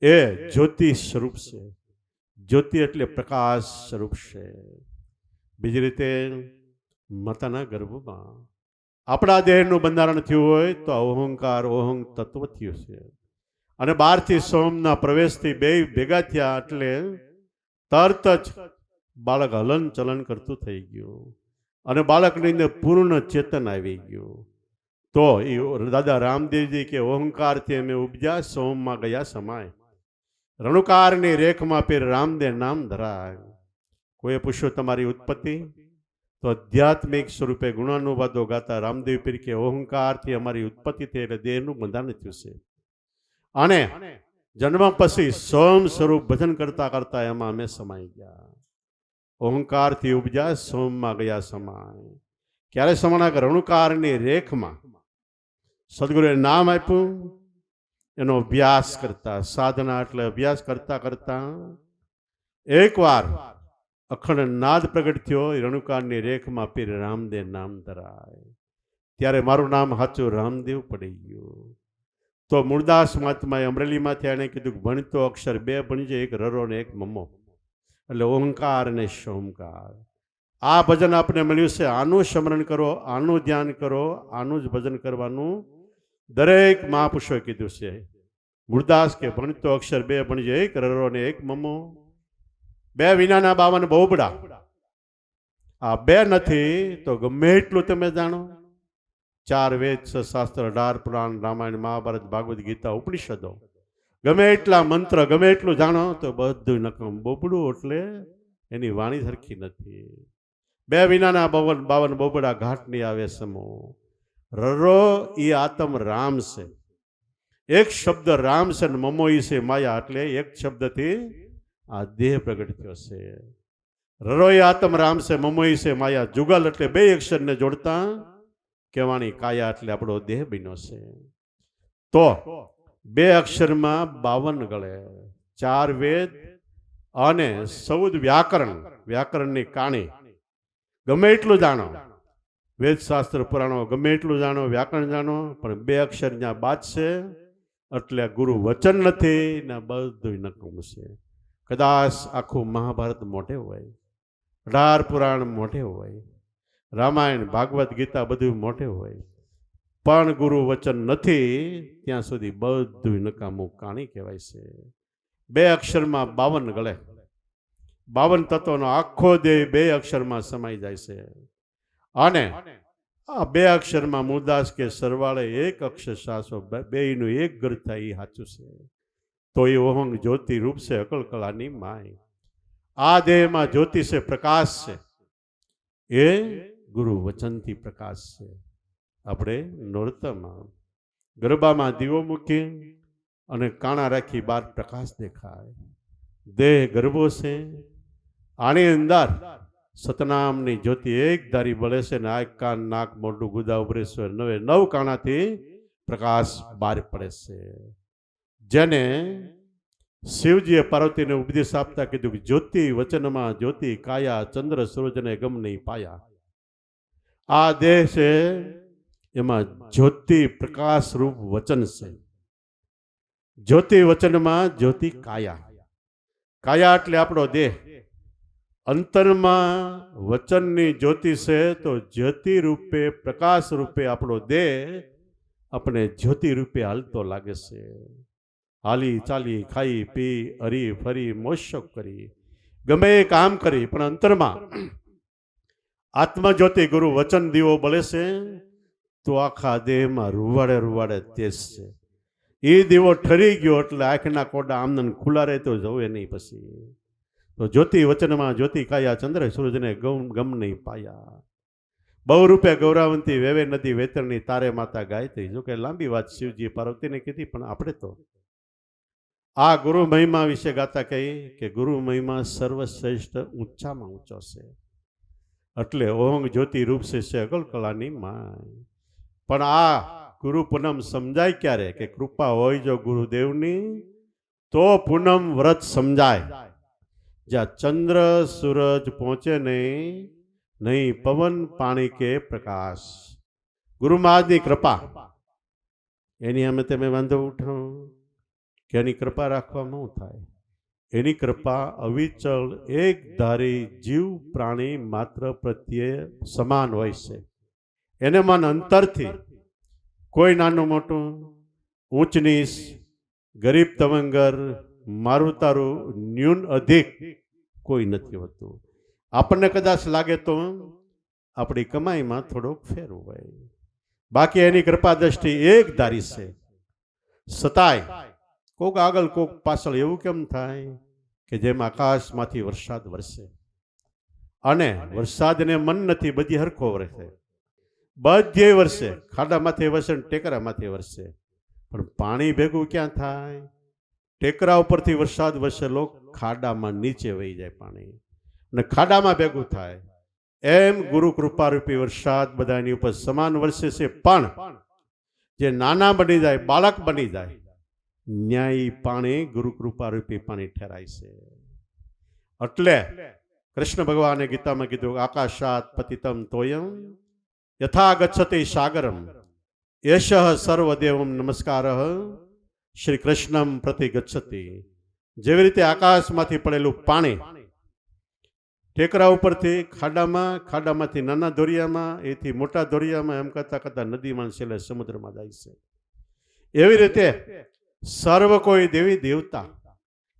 એ જ્યોતિ સ્વરૂપ છે. જ્યોતિ એટલે પ્રકાશ સ્વરૂપ છે. બીજી રીતે માતાના ગર્ભમાં આપણા દેહનું બંધારણ થયું હોય તો અહંકાર ઓહંગ તત્વ થયું છે. અને બહારથી સોમના પ્રવેશથી બે ભેગા થયા એટલે તરત જ બાળક હલન ચલન કરતું થઈ ગયું અને બાળકની અંદર પૂર્ણ ચેતન આવી ગયું. તો એ દાદા રામદેવજી કે ઓહંકારથી અમે ઉપજ્યા, સોમમાં ગયા સમાય. રણુકારની રેખમાં પીર રામદેવ નામ ધરાય. કોઈએ પૂછ્યું તમારી ઉત્પત્તિ, તો આધ્યાત્મિક સ્વરૂપે ગુણાનુવાદો ગાતા રામદેવ પીર કે ઓહંકારથી અમારી ઉત્પત્તિ થઈ એટલે દેહનું બંધારણ થયું છે. અને જન્મ પછી સોમ સ્વરૂપ ભજન કરતા કરતા એમાં અમે સમાઈ ગયા. ઓહંકારથી ઉપજા, સોમમાં ગયા સમાય. ક્યારે સમાના? રણુકારની રેખમાં સદગુરુએ નામ આપ્યું. એનો અભ્યાસ કરતા, સાધના એટલે અભ્યાસ કરતા કરતા એકવાર અખંડ નાદ પ્રગટ થયો. રણુકારની રેખમાં પીર રામદેવ નામ ધરાય. ત્યારે મારું નામ સાચું રામદેવ પડી ગયું. તો મૂળદાસ મહાત્માએ અમરેલીમાંથી એને કીધું કે ભણતો અક્ષર બે ભણજે, એક રરો ને એક મમો, એટલે ઓંકાર અને સોમકાર. આ ભજન આપણે મળ્યું છે. આનું સ્મરણ કરો, આનું ધ્યાન કરો, આનું જ ભજન કરવાનું દરેક મહાપુરુષોએ કીધું છે. મૂળદાસ કે ભણતો અક્ષર બે ભણજે, એક રરો ને એક મમો, બે વિનાના 52 બોબડા. આ બે નથી તો ગમે એટલું તમે જાણો. 4 વેદ, 6 શાસ્ત્ર, 18 પુરાણ, રામાયણ, મહાભારત, ભાગવત ગીતા, ઉપનિષદો, ગમે એટલા મંત્ર, ગમે એટલું જાણો તો બધું નકમ. બોબડું એટલે એની વાણી સરખી નથી. બે વિનાના 52 બોબડા ઘાટની આવે સમો. રરો એ આત્મ રામ છે. એક શબ્દ રામ છે ને મમો ઈ છે માયા. એટલે એક શબ્દથી આ દેહ પ્રગટ થયો છે. રરો એ આત્મ રામ છે, મમો ઈ છે માયા. જુગલ એટલે બે અક્ષરને જોડતા કહેવાની કાયા, એટલે આપણો દેહ બન્યો છે. તો બે અક્ષરમાં 52 ગળે, 4 વેદ અને 14 વ્યાકરણ. વ્યાકરણની કાણી ગમે એટલું જાણો, વેદ શાસ્ત્ર પુરાણો ગમે એટલું જાણો, વ્યાકરણ જાણો, પણ બે અક્ષર જ્યાં બાદ છે એટલે ગુરુ વચન નથી ને બધું નકમ છે. કદાચ આખું મહાભારત મોઢે હોય, 18 પુરાણ મોઢે હોય, રામાયણ, ભાગવત ગીતા બધું મોઢે હોય, પણ ગુરુ વચન નથી ત્યાં સુધી બધું નકામું કાણી કહેવાય છે. બે અક્ષરમાં 52 ગળે, 52 તત્વનો આખો દેહ બે અક્ષરમાં સમાઈ જાય છે. અને આ બે અક્ષરમાં મૂળદાસ કે સરવાળે એક અક્ષર શાસો, બેયનું એક ઘર થાય એ સાચું છે. તો એ ઓહંગ જ્યોતિ રૂપ છે, અકલ કળાની માય. આ દેહમાં જ્યોતિ છે, પ્રકાશ છે, એ ગુરુ વચનથી પ્રકાશ છે. આપણે નોરતામાં ગરબામાં દીવો મૂકી અને કાણા રાખી બહાર પ્રકાશ દેખાય. દેહ ગરબો છે, આની અંદર સતનામની જ્યોતિ એક ધારી બળે છે ને આંખ કાન નાક મોઢું ગુદા ઉભરે છે, નવે નવ કાણાથી પ્રકાશ બહાર પડે છે. જેને શિવજીએ પાર્વતીને ઉપદેશ આપતા કીધું કે જ્યોતિ વચનમાં જ્યોતિ કાયા, ચંદ્ર સૂરજને ગમ નહીં પાયા. આ દેહ છે એમાં જ્યોતિ પ્રકાશ રૂપ વચન છે. જ્યોતિ વચનમાં જ્યોતિ કાયા, કાયા એટલે આપણો દેહ. અંતરમાં વચનની જ્યોતિ છે તો જ્યોતિ રૂપે પ્રકાશ રૂપે આપણો દેહ આપણે જ્યોતિ રૂપે હાલતો લાગે છે. હાલી ચાલી ખાઈ પી હરી ફરી મોશક કરી ગમે એ કામ કરી, પણ અંતરમાં આત્મજ્યોતિ ગુરુ વચન દીવો બળે છે તો આખા દેહમાં રૂવાડે રૂવાડે તેજ છે. એ દીવો ઠરી ગયો એટલે આંખના કોડા આમદન ખુલ્લા રહે તો જવે નહીં. પછી તો જ્યોતિ વચનમાં જ્યોતિ કાયા, ચંદ્ર સૂરજને ગમ નહીં પાયા. બહુ રૂપે ગૌરાવંતી વેવે નદી વેતરની તારે માતા ગાયત્રી. જો કે લાંબી વાત શિવજી પાર્વતીને કીધી, પણ આપણે તો આ ગુરુ મહિમા વિશે ગાતા કહી કે ગુરુ મહિમા સર્વશ્રેષ્ઠ ઊંચામાં ઊંચો છે. એટલે ઓંગ જ્યોતિ રૂપ છે અગલ કલાની માય. પણ આ ગુરુ પૂનમ સમજાય ક્યારે? કે કૃપા હોય જો ગુરુદેવની તો પૂનમ વ્રત સમજાય. જ્યાં ચંદ્ર સૂરજ પહોંચે નહીં પવન પાણી કે પ્રકાશ. ગુરુ મહારાજની કૃપા એની અમે તમે વાંધો ઉઠો કે એની કૃપા રાખવામાં શું થાય? એની કૃપા અવિચળ એક ધારી જીવ પ્રાણી માત્ર પ્રત્યે સમાન હોય છે. એને મન અંતરથી કોઈ નાનું મોટું, ઊંચ નીચ, ગરીબ તવંગર, મારું તારું, ન્યૂન અધિક કોઈ નથી હોતું. આપણને કદાચ લાગે તો આપણી કમાઈમાં થોડોક ફેર હોય, બાકી એની કૃપા દ્રષ્ટિ એક ધારી છે. સતાય કોક આગળ કોક પાછળ એવું કેમ થાય કે જેમ આકાશમાંથી વરસાદ વરસે અને વરસાદને મન નથી, બધી હરખો વરસે, બધે વરસે, ખાડામાંથી વરસે, ટેકરામાંથી વરસે, પણ પાણી ભેગું ક્યાં થાય? ટેકરા ઉપરથી વરસાદ વરસેલો ખાડામાં નીચે વહી જાય પાણી, અને ખાડામાં ભેગું થાય. એમ ગુરુ કૃપારૂપી વરસાદ બધાની ઉપર સમાન વરસે છે. પણ જે નાના બની જાય, બાળક બની જાય, ન્યાયી પાણી ગુરુ કૃપારૂપી પાણી ઠેરાય છે. એટલે કૃષ્ણ ભગવાને ગીતામાં કીધું આકાશાત પતિતમ તોયમ યથા ગચ્છતિ સાગરમ એષઃ સર્વદેવમ નમસ્કારઃ શ્રી કૃષ્ણમ પ્રતિ ગચ્છતિ. જેવી રીતે આકાશમાંથી પડેલું પાણી ટેકરા ઉપરથી ખાડામાં, ખાડામાંથી નાના દોરિયામાં, એથી મોટા દોરિયામાં, એમ કરતા કરતા નદીમાં, છેલ્લે સમુદ્રમાં જાય છે. એવી રીતે સર્વ કોઈ દેવી દેવતા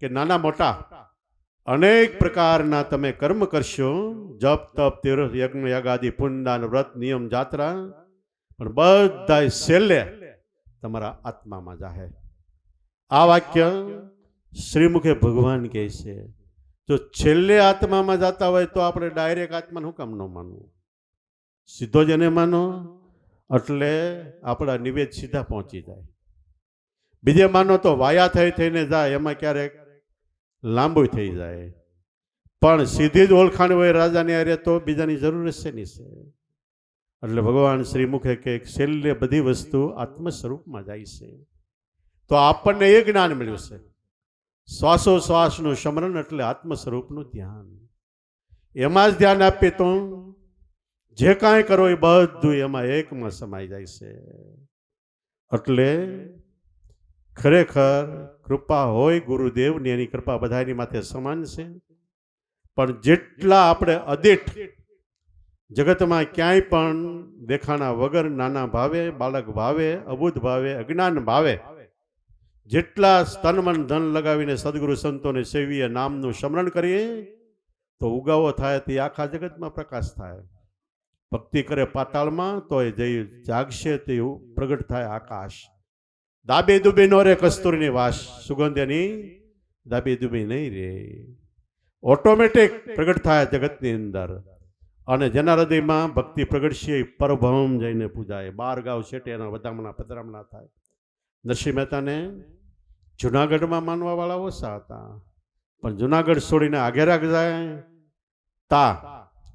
કે નાના મોટા અનેક પ્રકારના તમે કર્મ કરશો, જપ તપ તીર્થ યજ્ઞ યાગાદિ પુણ્યદાન વ્રત નિયમ જાત્રા, પણ બધા છેલ્લે તમારા આત્મામાં જાહે. આ વાક્ય શ્રીમુખે ભગવાન કહે છે. જો છેલ્લે આત્મામાં જતા હોય તો આપણે ડાયરેક્ટ આત્માને શું કામ ન માનવું? સીધો જ એને માનો એટલે આપણા નિવેદ સીધા પહોંચી જાય. બીજે માનો તો વાયા થઈને જાય, એમાં ક્યારેક લાંબુ થઈ જાય. પણ સીધી જ ઓળખાણ હોય રાજાની હારે તો બીજાની જરૂર છે નહીં છે. એટલે ભગવાન શ્રીમુખે કે છેલ્લે બધી વસ્તુ આત્મ સ્વરૂપમાં જાય છે. તો આપણને એ જ્ઞાન મળ્યું છે. શ્વાસોશ્વાસનું સ્મરણ એટલે આત્મ સ્વરૂપનું ધ્યાન. એમાં જ ધ્યાન આપીએ તો જે કાંઈ કરો એ બધું એમાં એકમાં સમાઈ જાય છે. એટલે ખરેખર કૃપા હોય ગુરુદેવની, એની કૃપા બધાની માથે સમાન છે. પણ જેટલા આપણે અદિઠ જગતમાં ક્યાંય પણ દેખાણા વગર નાના ભાવે, બાળક ભાવે, અબુધ ભાવે, અજ્ઞાન ભાવે જેટલા તન મન ધન લગાવીને સદગુરુ સંતોને સેવીએ, નામનું સ્મરણ કરીએ તો ઉગાવો થાય તે આખા જગતમાં પ્રકાશ થાય. ભક્તિ કરે પાતાળમાં તો એ જઈ જાગશે તે પ્રગટ થાય આકાશ. દાબે દુબે નો રે કસ્તુરીની વાસ, સુગંધ એની દાબે દુબે નહીં રે, ઓટોમેટિક પ્રગટ થાય જગતની અંદર. અને જેના હૃદયમાં ભક્તિ પ્રગટશે પરભમ જઈને પૂજાય. 12 ગાવ છેટે એના વધામણા પધરામણા થાય. નરસિંહ મહેતાને જુનાગઢમાં માનવા વાળા ઓછા હતા, પણ જુનાગઢ છોડીને આઘેરાગ જાય તા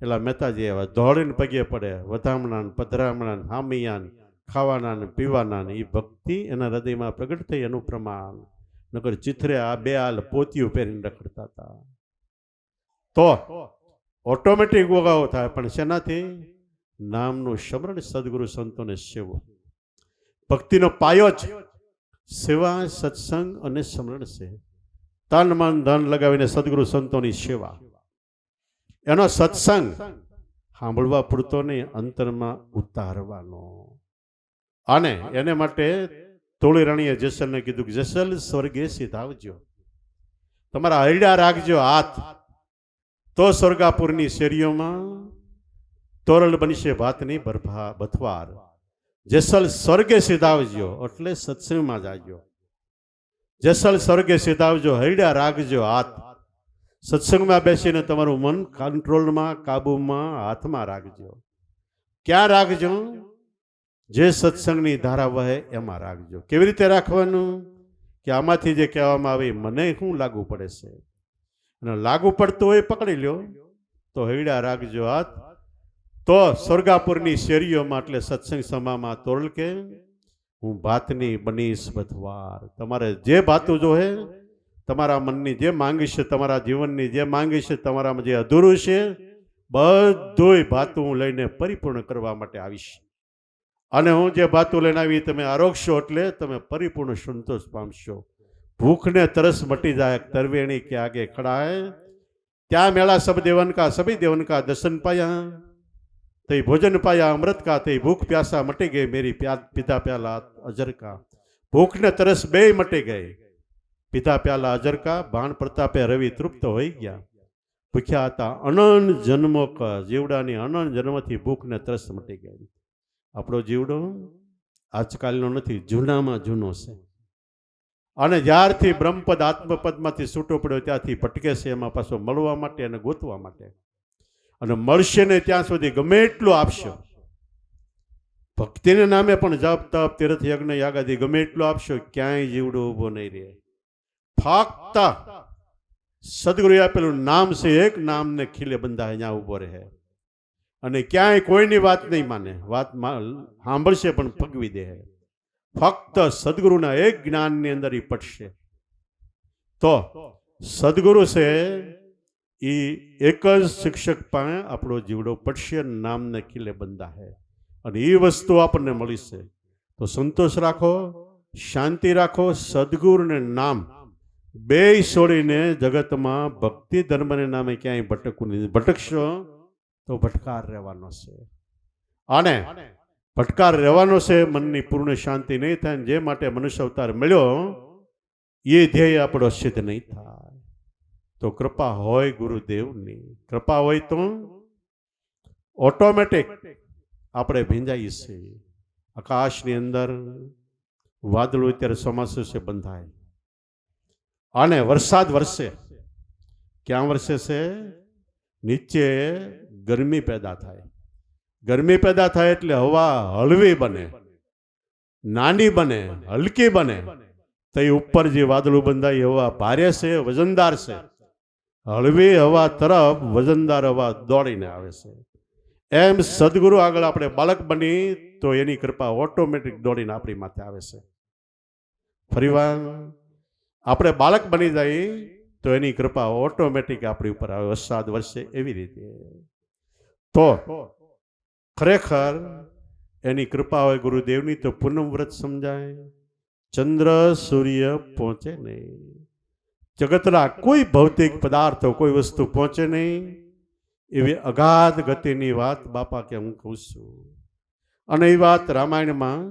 એલા મહેતાજી એવા દોડીને પગે પડે, વધામણા પધરામણા હામિયાન ખાવાના ને પીવાના ને એ ભક્તિ એના હૃદયમાં પ્રગટ થઈ એનું પ્રમાણ. નકર ચિત્રે આ બે હાલ પોતિયું પહેરીને રખડતા હતા. તો ઓટોમેટિક વગાવો થાય, પણ શેનાથી? નામનું સ્મરણ, સદગુરુ સંતોને સેવો. ભક્તિનો પાયો જ સેવા, સત્સંગ અને સ્મરણ છે. તન મન ધન લગાવીને સદગુરુ સંતોની સેવા, એનો સત્સંગ સાંભળવા પૂરતો નહીં, અંતરમાં ઉતારવાનો. અને એને માટે તોળી રાણીએ જેસલને કીધું કે જેસલ સ્વર્ગે સીધાવજો, તમારા હૈડા રાખજો હાથ, તો સ્વર્ગાપુરની શેરીઓમાં તોરલ બનશે ભાતની બથવાર. જેસલ સ્વર્ગે સીધાવજો એટલે સત્સંગમાં જાજો. જેસલ સ્વર્ગે સીધાવજો, હૈડા રાખજો હાથ. સત્સંગમાં બેસીને તમારું મન કંટ્રોલમાં, કાબુમાં, હાથમાં રાખજો. ક્યાં રાખજો? જે સત્સંગની ધારા વહે એમાં રાખજો. કેવી રીતે રાખવાનું? કે આમાંથી જે કહેવામાં આવે મને શું લાગુ પડે છે, અને લાગુ પડતું હોય પકડી લ્યો, તો હૈડા રાખજો હાથ. તો સ્વર્ગાપુરની શેરીઓમાં એટલે સત્સંગ સમામાં તોરલ કે હું ભાતની બનીશ બથવાર. તમારે જે ભાતું જોહે, તમારા મનની જે માંગી છે, તમારા જીવનની જે માંગી છે, તમારામાં જે અધૂરું છે, બધુંય ભાતું હું લઈને પરિપૂર્ણ કરવા માટે આવીશ. અને હું જે ભાતું લઈને આવી તમે આરોગશો એટલે તમે પરિપૂર્ણ સંતોષ પામશો. ભૂખને તરસ મટી જાય, તરવેણી કે આગે ખડા હે, ત્યાં મેળા સબ દેवन का सभी देवन का दर्शन पाया, तई भोजन पाया अमृत का, तई भूख प्यासा मटी गई मेरी पिता प्याला अजर का. भूख ने तरस बे मटी गई, पिता प्याला अजर का. बाण प्रतापे रवि तृप्त हो गया, भूख्या था अनंत जन्मों का. जीवડાની અનંત જન્મથી ભૂખ ને તરસ મટી ગઈ. આપણો જીવડો આજકાલનો નથી, જૂનામાં જૂનો છે. અને જ્યારથી બ્રહ્મપદ આત્મપદમાંથી છૂટો પડ્યો ત્યાંથી ભટકે છે, એમાં પાછો મળવા માટે અને ગોતવા માટે. અને મળશે ને ત્યાં સુધી ગમે એટલું આપશો, ભક્તિને નામે પણ જપ તપ તીર્થ યજ્ઞ યાગાદી ગમે એટલું આપશો, ક્યાંય જીવડો ઊભો નહીં રહે. ફક્ત સદગુરુએ આપેલું નામ છે, એક નામને ખીલે બંધાય અહીંયા ઊભો રહે. અને ક્યાંય કોઈની વાત નહીં માને, વાત સાંભળશે પણ પગવી દે. ફક્ત સદગુરુના એક જ્ઞાનની અંદર એ પટશે. તો સદગુરુ છે એ એક જ શિક્ષક પાસે આપણો જીવડો પડશે, નામને ખીલે બંધાય. અને એ વસ્તુ આપણને મળી છે. તો સંતોષ રાખો, શાંતિ રાખો. સદગુરુને નામ બે છોડીને જગતમાં ભક્તિ ધર્મને નામે ક્યાંય ભટકવું નહીં. ભટકશો તો ભટકાર રહેવાનો છે, અને ભટકાર રહેવાનો છે. મનની પૂર્ણ શાંતિ નહીં થાય. જે માટે મનુષ્ય અવતાર મળ્યો એ ધ્યેય આપણો સિદ્ધ નહીં થાય. તો કૃપા હોય ગુરુદેવની, કૃપા હોય તો ઓટોમેટિક આપણે ભીંજાઈએ છીએ. આકાશની અંદર વાદળો અત્યારે ચોમાસું છે બંધાય, અને વરસાદ વરસે. ક્યાં વરસે છે? નીચે ગરમી પેદા થાય. ગરમી પેદા થાય એટલે હવા હળવી બને, નાની બને, હલકી બને. તો એ ઉપર જે વાદળું બંધાય હવા ભારે છે, વજનદાર છે. હળવી હવા તરફ વજનદાર હવા દોડીને આવે છે. એમ સદગુરુ આગળ આપણે બાળક બની તો એની કૃપા ઓટોમેટિક દોડીને આપણી માથે આવે છે. ફરીવાર આપણે બાળક બની જાય તો એની કૃપા ઓટોમેટિક આપણી ઉપર આવે, વરસાદ વરસે એવી રીતે. તો ખરેખર એની કૃપા હોય ગુરુદેવની તો પૂનમ વ્રત સમજાય. ચંદ્ર સૂર્ય પહોંચે નહીં, જગતના કોઈ ભૌતિક પદાર્થો કોઈ વસ્તુ પહોંચે નહીં, એવી અગાધ ગતિની વાત બાપા કે હું કહું છું. અને એ વાત રામાયણમાં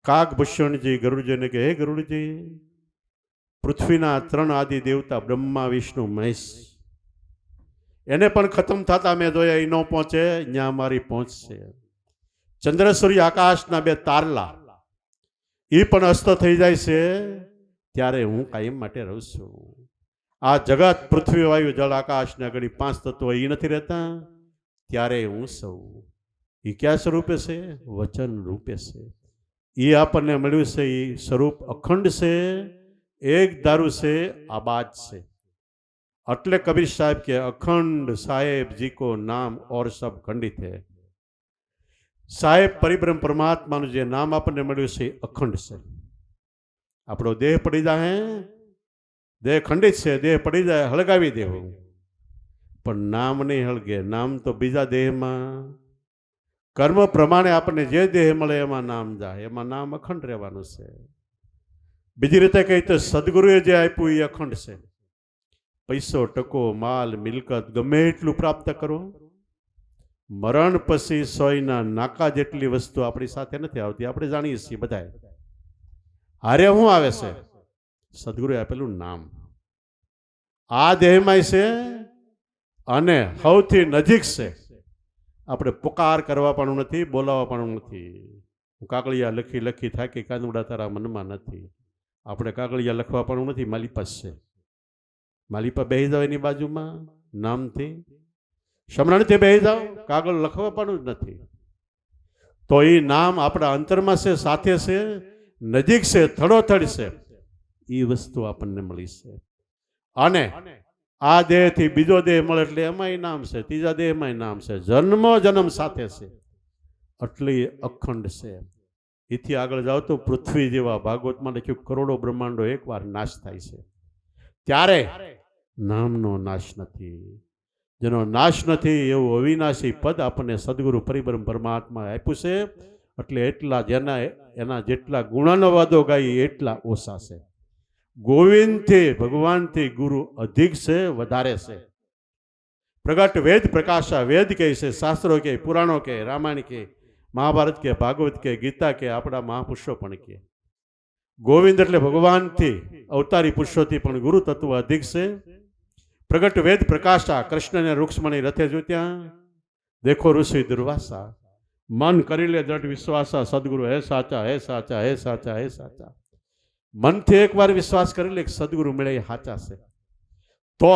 કાગભૂષણજી ગરુડજીને કે હે ગરુડજી, પૃથ્વીના 3 આદિ દેવતા બ્રહ્મા વિષ્ણુ મહેશ એને પણ ખતમ થતા મેં જોયા, એ ન પહોંચે, ત્યાં મારી પહોંચશે. ચંદ્ર સૂર્ય આકાશના 2 તારલા એ પણ અસ્ત થઈ જાય છે, ત્યારે હું કાયમ માટે રહું છું. આ જગત પૃથ્વી વાયુ જળ આકાશ ને ઘડી 5 તત્વો એ નથી રહેતા, ત્યારે હું સૌ. એ ક્યાં સ્વરૂપે છે? વચન રૂપે છે. એ આપણને મળ્યું છે. એ સ્વરૂપ અખંડ છે, એક દારૂ છે આબાદ છે. એટલે કબીર સાહેબ કે અખંડ સાહેબ જી કો નામ ઓર સબ ખંડિત હૈ. સાહેબ પરિબ્રહ્મ પરમાત્માનું જે નામ આપણને મળ્યું છે અખંડ છે. આપણો દેહ પડી જાય, દેહ ખંડિત છે, દેહ પડી જાય હળગાવી દેવું, પણ નામ નહીં હળગે. નામ તો બીજા દેહમાં કર્મ પ્રમાણે આપણને જે દેહ મળે એમાં નામ જાય, એમાં નામ અખંડ રહેવાનું છે. બીજી રીતે કહી તો સદગુરુએ જે આપ્યું એ અખંડ છે. પૈસો ટકો માલ મિલકત ગમે એટલું પ્રાપ્ત કરો, મરણ પછી સોયના નાકા જેટલી વસ્તુ આપણી સાથે નથી આવતી. આપણે જાણીએ છીએ બધા. હારે શું આવે છે? સદગુરુએ આપેલું નામ. આ દેહમાં છે અને સૌથી નજીક છે. આપણે પુકાર કરવા પણ નથી, બોલાવવા પણ નથી. હું કાગળિયા લખી લખી થાકી કાનુડા તારા મનમાં નથી. આપણે કાગળિયા લખવા પણ નથી, માલિપાસ છે. માલિપા બેહી જાવ એની બાજુમાં નામથી, સમરણથી બેહી જાવ, કાગળ લખવા પણ જ નથી. તો એ નામ આપણા અંતરમાં છે, સાથે છે, નજીક છે, થડોથડ છે. એ વસ્તુ આપણને મળી છે. અને આ દેહથી બીજો દેહ મળે એટલે એમાંય નામ છે, ત્રીજા દેહમાંય નામ છે, જન્મ જન્મ સાથે છે. એટલે અખંડ છે. એથી આગળ જાઓ તો પૃથ્વી જેવા ભાગવતમાં લખ્યું કરોડો બ્રહ્માંડો એકવાર નાશ થાય છે, ત્યારે નામનો નાશ નથી. જેનો નાશ નથી એવું અવિનાશી પદ આપણને સદગુરુ પરિબ્રહ્મ પરમાત્મા આપ્યું છે. એટલે એટલા જેના એના જેટલા ગુણાનુવાદો ગાય એટલા ઓછા છે. ગોવિંદથી ભગવાનથી ગુરુ અધિક છે, વધારે છે. પ્રગટ વેદ પ્રકાશા. વેદ કહે છે, શાસ્ત્રો કે, પુરાણો કે, રામાયણ કે, મહાભારત કે, ભાગવત કે, ગીતા કે, આપણા મહાપુરુષો પણ કે. ગોવિંદ એટલે ભગવાનથી અવતારી પુરુષોથી પણ ગુરુ તત્વ અધિક છે. પ્રગટ વેદ પ્રકાશા. કૃષ્ણને રૂક્ષ્મણી રથે જોત્યા, દેખો ઋષિ દુર્વાસા. મન કરી લે દ્રઢ વિશ્વાસા, સદગુરુ હે સાચા, હે સાચા, હે સાચા, હે સાચા. મનથી એકવાર વિશ્વાસ કરી લે સદગુરુ મળે એ સાચા છે, તો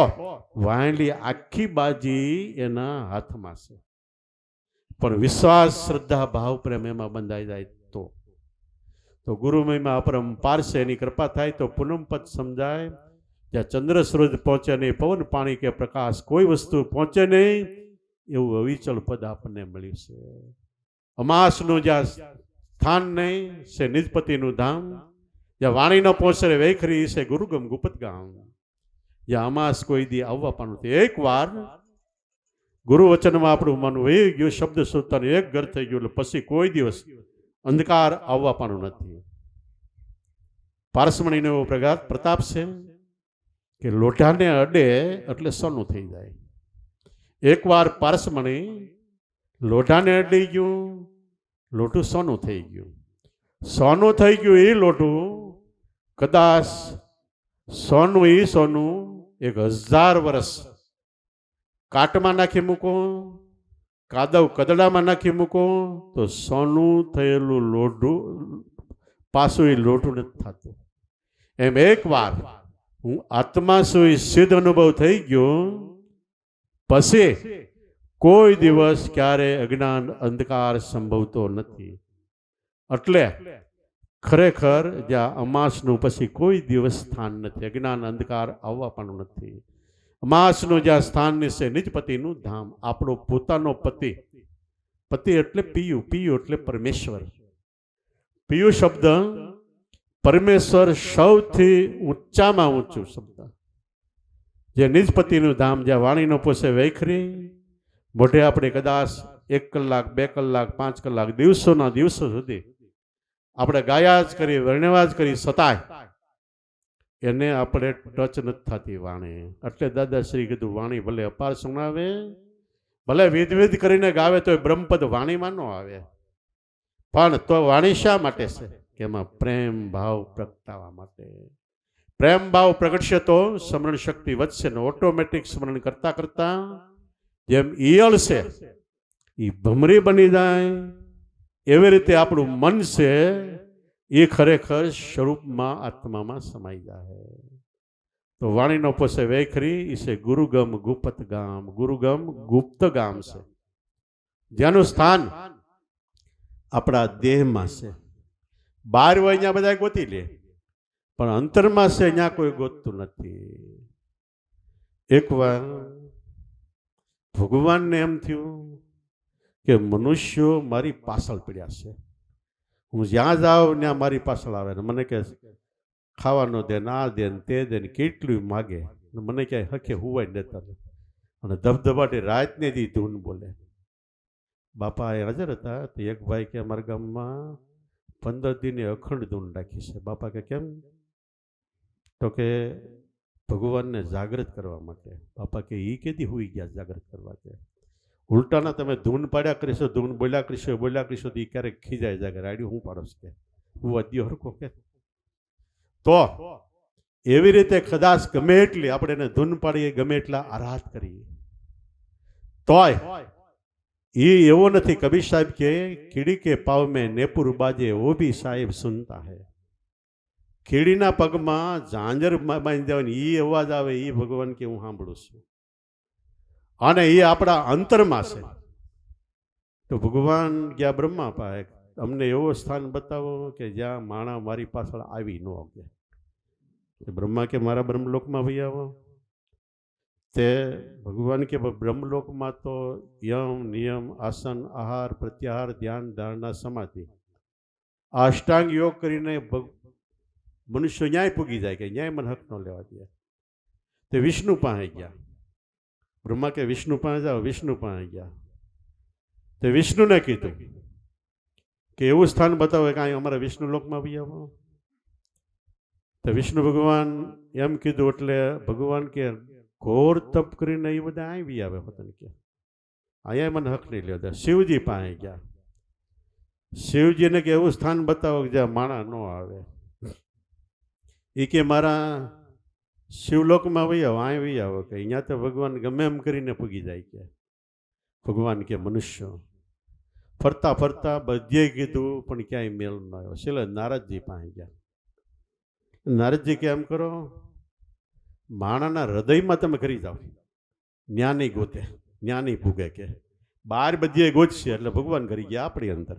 વાયલી આખી બાજી એના હાથમાં છે. પણ વિશ્વાસ, શ્રદ્ધા, ભાવ, પ્રેમ એમાં બંધાઈ જાય તો ગુરુ મહિમા અપરંપાર છે. એની કૃપા થાય તો પૂનમ પદ સમજાય. જ્યાં ચંદ્ર સૂરજ પહોંચે નહીં, પવન પાણી કે પ્રકાશ કોઈ વસ્તુ પહોંચે નહીં, એવું અવિચળ પદ આપણને મળ્યું છે. અમાસનું જ્યાં સ્થાન નહીં છે નિજપતિનું ધામ, જ્યાં વાણી ન પહોંચે વૈખરી છે ગુરુગમ ગુપત ગામ. જ્યાં અમાસ કોઈ દી આવવા પણ નથી. એક વાર ગુરુ વચનમાં આપણું મન વહી ગયું, શબ્દ સુરતાનું એક ઘર થઈ ગયું, એટલે પછી કોઈ દિવસ અંધકાર આવવા પણ નથી. પારસમણીનો એવો પ્રગાઢ પ્રતાપ છે કે લોઢાને અડે એટલે સોનું થઈ જાય. એકવાર પારસમણી લોઢાને અડી ગયું, લોઢું સોનું થઈ ગયું. સોનું થઈ ગયું એ લોઢું કદાચ સોનું એ સોનું 1000 વર્ષ કાટમાં નાખી મૂકો, કાદવ કદડામાં નાખી મૂકો તો સોનું થયેલું લોઢું પાછું એ લોઢું નથી થતું. એમ એક વાર હું આત્મા સુઈ સિદ્ધ અનુભવ થઈ ગયો, પછી કોઈ દિવસ ક્યારે અજ્ઞાન અંધકાર સંભવતો નથી. એટલે ખરેખર જ્યાં અમાસનું પછી કોઈ દિવસ સ્થાન નથી, અજ્ઞાન અંધકાર આવવા પણ નથી. અમાસનું જ્યાં સ્થાન છે નિજપતિનું ધામ, આપણો પોતાનો પતિ. પતિ એટલે પિયુ, પિયુ એટલે પરમેશ્વર. પિયુ શબ્દ પરમેશ્વર સૌથી ઊંચામાં ઊંચું શબ્દ. જે નિજપતિનું ધામ, જ્યાં વાણી ન પોસે વૈખરી, મોઢે આપણે કદાચ 1 કલાક 2 કલાક 5 કલાક દિવસોના દિવસો સુધી આપણે ગાયા જ કરી, વર્ણવા જ કરી, છતાંય એને આપણે ટચ નથી થતી વાણી. એટલે દાદાશ્રી કીધું વાણી ભલે અપાર સુણાવે, ભલે વિધ કરીને ગાવે તો બ્રહ્મપદ વાણીમાં ન આવે. પણ તો વાણી શા માટે છે? કે એમાં પ્રેમ ભાવ પ્રગટાવવા માટે. પ્રેમ ભાવ પ્રગટશે તો સ્મરણ શક્તિ વધશે ને ઓટોમેટિક સ્મરણ કરતા કરતા જેમ ઈયળ છે એ ભમરી બની જાય, એવી રીતે આપણું મન છે એ ખરેખર સ્વરૂપમાં આત્મામાં સમાઈ જાય. તો વાણીનો પોસે વૈખરી એ છે ગુરુગમ ગુપ્ત ગામ. ગુરુગમ ગુપ્ત ગામ છે, જેનું સ્થાન આપણા દેહમાં છે. 12 હોય અહીંયા બધા ગોતી લે, પણ અંતરમાં છે ત્યાં કોઈ ગોતતું નથી. એકવાર ભગવાનને એમ થયું કે મનુષ્યો મારી પાછળ પડ્યા છે, હું જ્યાં જાઉં ત્યાં મારી પાછળ આવે ને મને કે ખાવાનો દે ને આ દે ને તે દે ને કેટલું માગે, મને ક્યાંય હકે હુવાય દેતા અને ધબધબાટી રાતને દી ધૂન બોલે. બાપા એ હાજર હતા તો એક ભાઈ કે અમારા ગામમાં 15 દિને અખંડ ધૂન રાખી છે. બાપા કે કેમ? તો કે ભગવાનને જાગૃત કરવા માટે. બાપા કે એ કેદી હુઈ ગયા જાગૃત કરવા? કે ઉલટાના તમે ધૂન પાડ્યા કરીશો, ધૂન બોલ્યા કરીશો તો એ ક્યારેક ખીજાય જાગે, રાડ્યું હું પાડોશ કે હું અદ્યો હરકો કે. તો એવી રીતે કદાચ ગમે એટલી આપણે એને ધૂન પાડીએ, ગમે એટલા આરાધ કરીએ, તોય એ એવો નથી. કબીર સાહેબ કે કીડી કે પાવ મેં નેપુર બાજે વો ભી સાહેબ સુનતા હૈ. કીડીના પગમાં ઝાંઝર બાંધી દેવાની એ અવાજ આવે, એ ભગવાન કે હું સાંભળું છું. અને એ આપણા અંતરમાં છે. તો ભગવાન ગયા બ્રહ્મા પાસે, અમને એવો સ્થાન બતાવો કે જ્યાં માણા મારી પાછળ આવી ન આવે. બ્રહ્મા કે મારા બ્રહ્મલોકમાં ભાઈ આવો. તે ભગવાન કે બ્રહ્મલોકમાં તો યમ નિયમ આસન આહાર પ્રત્યાહાર ધ્યાન ધારણા સમાધિ આ અષ્ટાંગ યોગ કરીને મનુષ્ય ન્યાય પૂગી જાય કે ન્યાય મને હક ન લેવા દે. તે વિષ્ણુ પાસે ગયા. બ્રહ્મા કે વિષ્ણુ પાસે જાઓ. વિષ્ણુ પાસે ગયા. તે વિષ્ણુને કીધું કે એવું સ્થાન બતાવો કે અહીં અમારા વિષ્ણુ લોકમાં બી આવો. તો વિષ્ણુ ભગવાન એમ કીધું એટલે ભગવાન કે ઘોર તપ કરીને એ બધા આવી આવે પોતાને કે અહીંયા મને હક નહીં લેવા. શિવજી પાસે ગયા. શિવજીને કે એવું સ્થાન બતાવો કે જ્યાં માણા ન આવે. એ કે મારા શિવલોકમાં વહી આવો, અહીં વહી આવો કે અહીંયા તો ભગવાન ગમે એમ કરીને પૂગી જાય કે. ભગવાન કે મનુષ્ય ફરતા ફરતા બધે કીધું પણ ક્યાંય મેળ ન આવ્યો. છેલ્લે નારદજી પાસે ગયા. નારદજી કે એમ કરો, માણાના હૃદયમાં તમે કરી જાઓ, જ્ઞાની ગોતે, જ્ઞાની ભૂગે કે બહાર બધીએ ગોતશે એટલે ભગવાન કરી ગયા આપણી અંદર.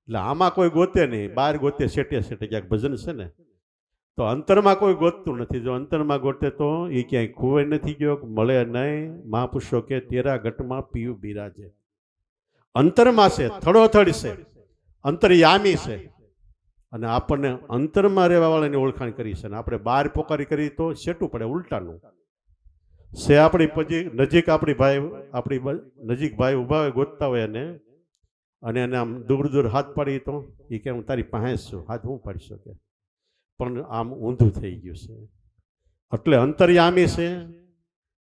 એટલે આમાં કોઈ ગોતે નહીં, બહાર ગોતે સેટે સેટે ક્યાંક ભજન છે ને, તો અંતરમાં કોઈ ગોતતું નથી. જો અંતરમાં ગોતે તો એ ક્યાંય ખોવાય નથી ગયો, મળે નહીં. મહાપુરુષો કે તેરા ઘટમાં પીયું બિરાજે. અંતરમાં છે, થડોથડ છે, અંતર્યામી છે. અને આપણને અંતરમાં રહેવા વાળાની ઓળખાણ કરી છે ને આપણે બહાર પોકારી કરી તો સેટું પડે, ઉલટાનું છે. આપણી પછી નજીક આપણી નજીક ભાઈ ઊભા હોય ગોતતા હોય અને એને આમ દૂર દૂર હાથ પાડી તો એ કે હું તારી પાસે છું, હાથ હું પાડી શકે, પણ આમ ઊંધું થઈ ગયું છે. એટલે અંતર્યામી છે.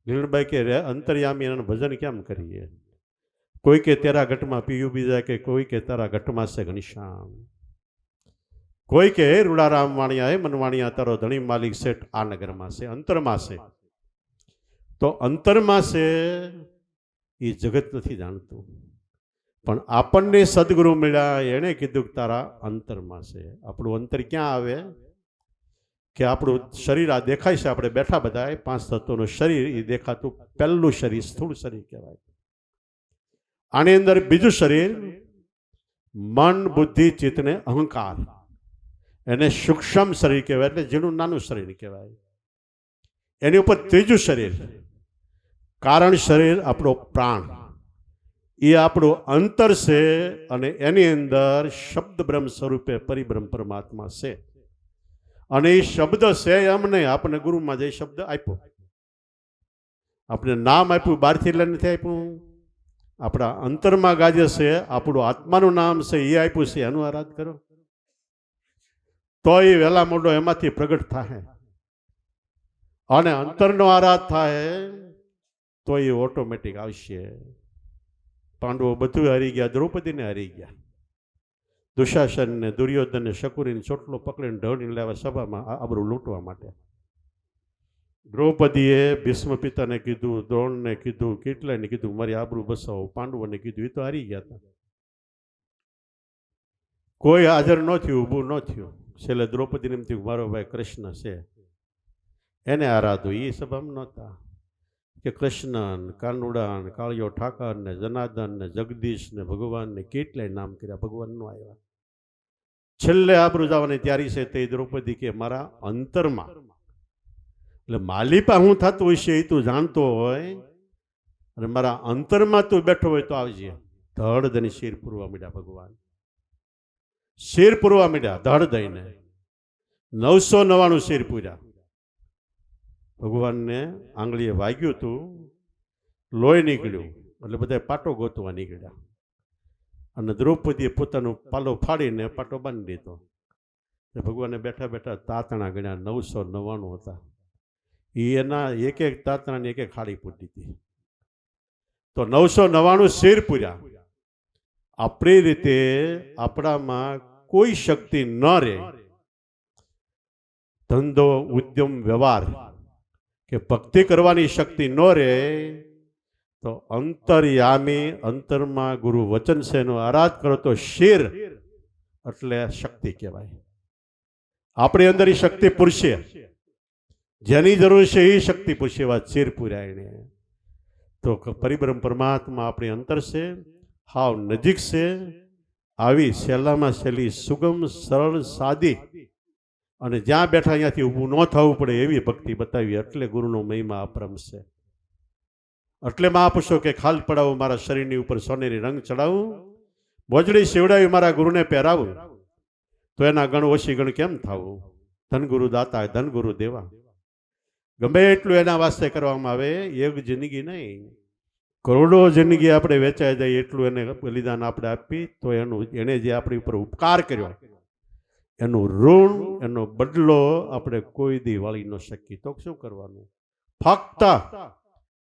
લીલભાઈ કે અંતર્યામી એનું ભજન કેમ કરીએ? કોઈ કે તેરા ઘટમાં પીયું બીજા કે કોઈ કે તારા ઘટમાં છે ઘનશ્યામ. કોઈ કે રૂડારામ વાણિયા હે મનવાણિયા તારો ધણી માલિક શેઠ આ નગરમાં છે. અંતરમાં છે. તો અંતરમાં છે એ જગત નથી જાણતું, પણ આપણને સદગુરુ મળ્યા એણે કીધું કે તારા અંતરમાં છે. આપણું અંતર ક્યાં આવે કે આપણું શરીર આ દેખાય છે, આપણે બેઠા બધા 5 તત્વોનું શરીર એ દેખાતું પહેલું શરીર સ્થૂળ શરીર કહેવાય. આની અંદર બીજું શરીર મન બુદ્ધિ ચિત્ત ને અહંકાર, એને સૂક્ષ્મ શરીર કહેવાય, એટલે ઝીણું નાનું શરીર કહેવાય. એની ઉપર ત્રીજું શરીર કારણ શરીર આપણો પ્રાણ, એ આપણું અંતર છે. અને એની અંદર શબ્દ બ્રહ્મ સ્વરૂપે પરિબ્રહ્મ પરમાત્મા છે. અને એ શબ્દ છે એમ નહીં, આપણને ગુરુમાં જે શબ્દ આપ્યો, આપણે નામ આપ્યું બહારથી લઈને નથી આપ્યું, આપણા અંતરમાં ગાજે છે, આપણું આત્માનું નામ છે એ આપ્યું છે, એનું આરાધ કરો તો એ વહેલા મોડો એમાંથી પ્રગટ થાય. અને અંતરનો આરાધ થાય તો એ ઓટોમેટિક આવશે. પાંડવો બધું હારી ગયા, દ્રૌપદીને હારી ગયા. દુશાસનને દુર્યોધનને શકુરીને ચોટલો પકડીને ઢળીને લાવ્યા સભામાં આબરૂ લૂંટવા માટે. દ્રૌપદીએ ભીષ્મ પિતાને કીધું, દ્રોણને કીધું, કેટલાયને કીધું મારી આબરૂ બસાવો. પાંડવોને કીધું, એ તો હારી ગયા હતા. કોઈ હાજર ન થયું, ઊભું ન થયું. છેલ્લે દ્રૌપદીને એમ થયું મારો ભાઈ કૃષ્ણ છે, એને આરાધું. એ સભામાં નહોતા કે કૃષ્ણ, કાનુડા, કાળિયો ઠાકર ને જનાર્દન ને જગદીશ ને ભગવાન ને કેટલાય નામ કર્યા, ભગવાન નો આવ્યા. છેલ્લે આબરૂ જવાની તૈયારી છે તે દ્રૌપદી કે મારા અંતરમાં, એટલે માલિપા હું થતું હોય છે એ તું જાણતો હોય, અને મારા અંતરમાં તું બેઠો હોય તો આવજે. ધડ દઈને શિર પૂરવા માંડ્યા ભગવાન, શિર પૂરવા માંડ્યા ધડ દઈને. 999 શિર પૂર્યા. ભગવાનને આંગળીએ વાગ્યું હતું, લોહી નીકળ્યું, એટલે બધા પાટો ગોતવા નીકળ્યા. અને દ્રૌપદીએ પોતાનો પાલો ફાડીને પાટો બાંધી દીધો. ભગવાને બેઠા બેઠા તાતણા ગણ્યા 999 હતા. એના એક એક તાતણાની એક એક ખાડી પૂરી હતી. તો 999 શિર પૂર્યા. આપણી રીતે આપણામાં કોઈ શક્તિ ન રહે, ધંધો ઉદ્યમ વ્યવહાર કે ભક્તિ કરવાની શક્તિ ન રહે, તો અંતર્યામી અંતરમાં ગુરુ વચન છે એનો આરાધ કરો તો શિર એટલે શક્તિ કહેવાય. આપણી અંદર એ શક્તિ પૂરશે, જેની જરૂર છે એ શક્તિ પૂરશે. એવા શિર પૂર્યા એને. તો પરિબ્રહ્મ પરમાત્મા આપણી અંતર છે, હાવ નજીક છે. આવી સહેલામાં સહેલી સુગમ સરળ સાદી અને જ્યાં બેઠા અહીંયાથી ઊભું ન થવું પડે એવી ભક્તિ બતાવી. એટલે ગુરુનો મહિમા અપરમ છે. એટલે મહાપુરુષો કે ખાલ પડાવું, મારા શરીરની ઉપર સોનેરી રંગ ચડાવું, મોજડી શિવડાવી મારા ગુરુને પહેરાવું, તો એના ગણ ઓછી ગણ કેમ થવું? ધન ગુરુ દાતા ધન ગુરુ દેવા. ગમે એટલું એના વાસ્તે કરવામાં આવે, એક જિંદગી નહીં, કરોડો જિંદગી આપણે વેચાઈ જાય એટલું એને બલિદાન આપણે આપી, તો એને જે આપણી ઉપર ઉપકાર કર્યો એનું ઋણ, એનો બદલો આપણે કોઈ દી વાળી ન શકીએ. તો શું કરવાનું? ફક્ત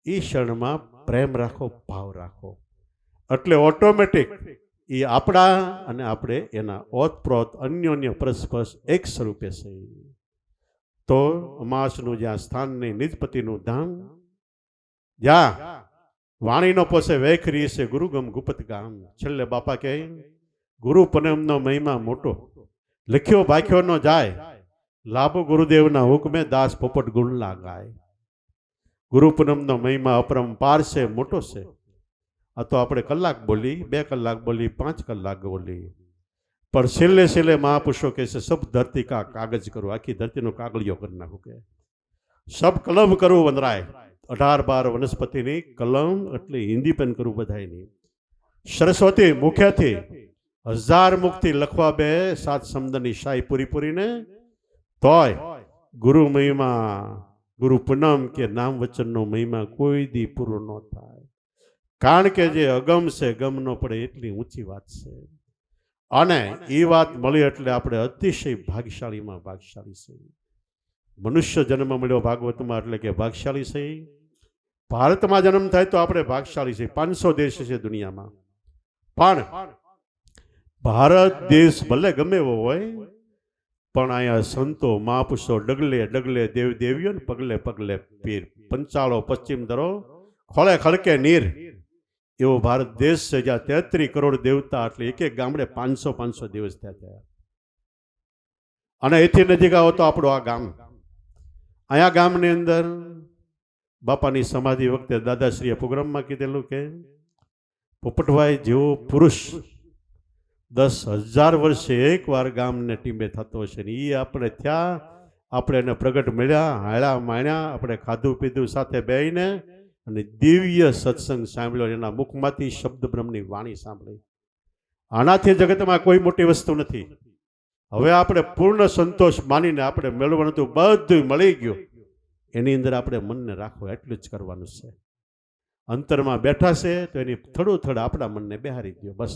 એ ક્ષણમાં પ્રેમ રાખો, ભાવ રાખો, એટલે ઓટોમેટિક એ આપણા અને આપણે એના ઓતપ્રોત અન્યોન્ય પરસ્પર એક સ્વરૂપે છે. તો અમાસનું જ્યાં સ્થાન નહીં, નિજપતિનું ધામ, જ્યાં વાણીનો પોસે વેખરી છે ગુરુગમ ગુપત ગામ. છેલ્લે બાપા કહે ગુરુ પૂનમનો મહિમા મોટો, લખ્યો ભાખ્યો ન જાય, લાભો ગુરુદેવના હુકમે દાસ પોપટ ગુણલા ગાય. ગુરુ પૂનમનો મહિમા અપરંપાર છે, મોટો છે. આ તો આપણે કલાક બોલી, 2 કલાક બોલી, 5 કલાક બોલી, પણ છેલ્લે છેલ્લે મહાપુરુષો કહે છે સબ ધરતી કા કાગજ કરું, આખી ધરતીનો કાગળિયો કરી નાખું. કે સબ કલમ કરું વનરાય, 18-12 વનસ્પતિની કલમ, એટલે હિન્દી પેન કરું બધાની. સરસ્વતી મુખ્યથી 1000 મુક્તિ લખવા બે, 7 સમદની શાહી પૂરી પૂરીને, તોય ગુરુ મહિમા, ગુરુ પૂનમ કે નામ વચનનો મહિમા કોઈ દી પૂરો ન થાય. કારણ કે જે અગમ છે, ગમ ન પડે એટલી ઊંચી વાત છે. અને એ વાત મળી એટલે આપણે અતિશય ભાગ્યશાળીમાં ભાગ્યશાળી છે. મનુષ્ય જન્મ મળ્યો ભાગવતમાં એટલે કે ભાગ્યશાળી છે. ભારતમાં જન્મ થાય તો આપણે ભાગ્યશાળી છે. 500 દેશ છે દુનિયામાં, પણ ભારત દેશ ભલે ગમે એવો હોય, પણ અહીંયા સંતો મહાપુરુષો ડગલે ડગલે દેવ દેવીઓ ને પગલે પગલે પીર, પંચાળો પશ્ચિમ ધરો ખોળે ખડકે નીર, એવો ભારત દેશ છે જ્યાં 33 કરોડ દેવતા, એટલે એક એક ગામડે 500 દિવસ થયા. અને એથી નજીક આવો તો આપણું આ ગામ. અહીંયા ગામની અંદર બાપાની સમાધિ વખતે દાદાશ્રીએ પ્રોગ્રામમાં કીધેલું કે પોપટભાઈ જેવો પુરુષ 10,000 વર્ષે એકવાર ગામને ટીમે થતો હશે ને એ આપણે થયા. આપણે એને પ્રગટ મળ્યા, હાળા માણ્યા, આપણે ખાધું પીધું સાથે બેહીને અને દિવ્ય સત્સંગ સાંભળ્યો, એના મુખમાંથી શબ્દ બ્રહ્મની વાણી સાંભળી. આનાથી જગતમાં કોઈ મોટી વસ્તુ નથી. હવે આપણે પૂર્ણ સંતોષ માનીને આપણે મેળવવાનું હતું, બધું મળી ગયું. એની અંદર આપણે મનને રાખવું, એટલું જ કરવાનું છે. અંતરમાં બેઠા છે તો એની થોડું થોડું આપણા મનને બેહારી દો બસ.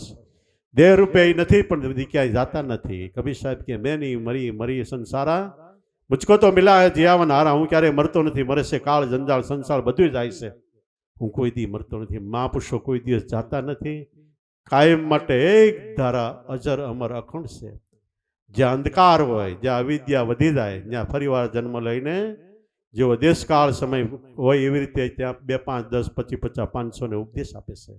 દેહ રૂપે નથી, પણ બધી ક્યાંય જાતા નથી. કબીર સાહેબ કે મેં નહીં મરી, મરી સંસારા મુझको તો મિલા હે જીયાવન હારા. હું ક્યારેય મરતો નથી, મરે છે કાળ જંજાળ સંસાર બધું જાય છે, હું કોઈ દી મરતો નથી. મહાપુરુષો કોઈ દિવસ જાતા નથી, કાયમ માટે એક ધારા અજર અમર અખંડ છે. જ્યાં અંધકાર હોય, જ્યાં અવિદ્યા વધી જાય, જ્યાં ફરીવાર જન્મ લઈને જેવો દેશકાળ સમય હોય એવી રીતે ત્યાં 2, 5, 10, 25, 50, 500 ને ઉપદેશ આપે છે.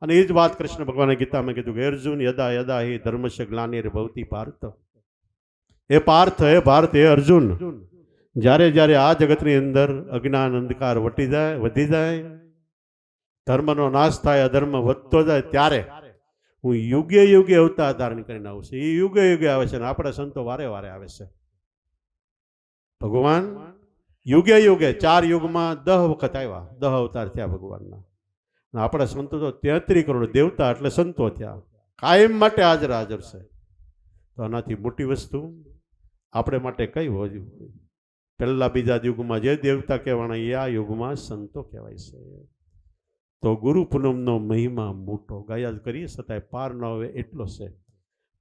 અને એ જ વાત કૃષ્ણ ભગવાને ગીતામાં કીધું કે અર્જુન યદા યદા હે ધર્મસ્ય ગ્લાનિર ભવતિ પાર્થ. હે પાર્થ, હે ભારત, હે અર્જુન, જ્યારે જ્યારે આ જગતની અંદર અજ્ઞાન અંધકાર વધી જાય, ધર્મનો નાશ થાય, અધર્મ વધતો જાય, ત્યારે હું યુગે યુગે અવતાર ધારણ કરીને આવું છું. એ યુગે યુગે આવે છે અને આપણા સંતો વારે વારે આવે છે. ભગવાન યુગે યુગે 4 યુગમાં 10 વખત આવ્યા, 10 અવતાર થયા ભગવાનના. આપણા સંતો તો 33 કરોડ દેવતા એટલે સંતો થયા, કાયમ માટે હાજર હાજર છે. તો આનાથી મોટી વસ્તુ આપણે માટે કઈ હોવી? પહેલા બીજા યુગમાં જે દેવતા કહેવાના એ આ યુગમાં સંતો કહેવાય છે. તો ગુરુ પૂનમનો મહિમા મોટો ગાયા જ કરીએ છતાંય પાર ન આવે એટલો છે.